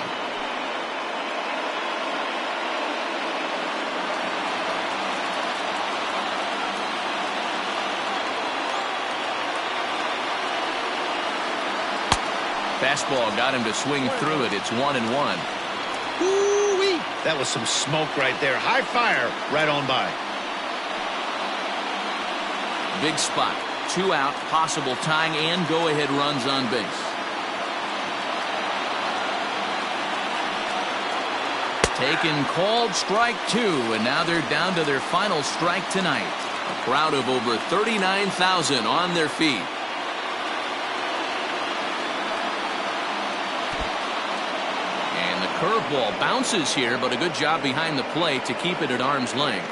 Fastball got him to swing through it. It's 1-1. Woo-wee. That was some smoke right there. High fire right on by. Big spot. 2 out, possible tying and go-ahead runs on base. Taken, called strike 2, and now they're down to their final strike tonight. A crowd of over 39,000 on their feet. And the curveball bounces here, but a good job behind the plate to keep it at arm's length.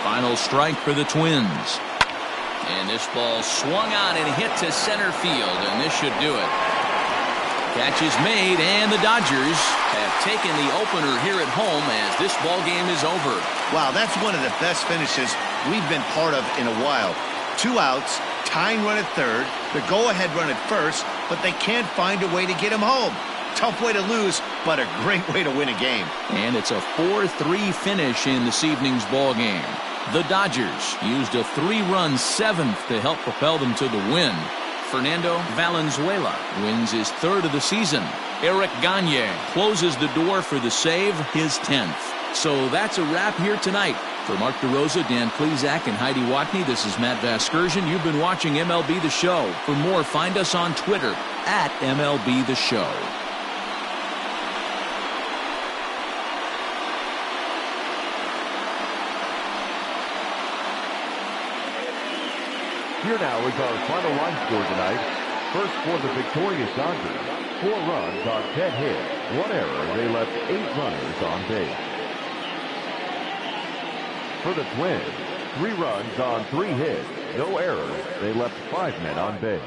Final strike for the Twins. And this ball swung on and hit to center field, and this should do it. Catch is made, and the Dodgers have taken the opener here at home as this ball game is over. Wow, that's one of the best finishes we've been part of in a while. 2 outs, tying run at third, the go-ahead run at first, but they can't find a way to get him home. Tough way to lose, but a great way to win a game. And it's a 4-3 finish in this evening's ball game. The Dodgers used a 3-run 7th to help propel them to the win. Fernando Valenzuela wins his 3rd of the season. Eric Gagne closes the door for the save, his 10th. So that's a wrap here tonight. For Mark DeRosa, Dan Plesac, and Heidi Watney, this is Matt Vasgersian. You've been watching MLB The Show. For more, find us on Twitter at MLB The Show. Here now is our final line score tonight. First for the victorious Dodgers, 4 runs on 10 hits, 1 error. They left 8 runners on base. For the Twins, 3 runs on 3 hits, no errors. They left 5 men on base.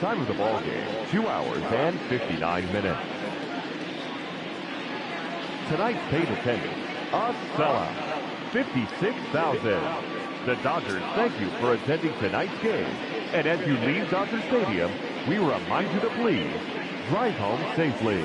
Time of the ball game, 2 hours and 59 minutes. Tonight's paid attendance, a sellout, 56,000. The Dodgers thank you for attending tonight's game. And as you leave Dodger Stadium, we remind you to please drive home safely.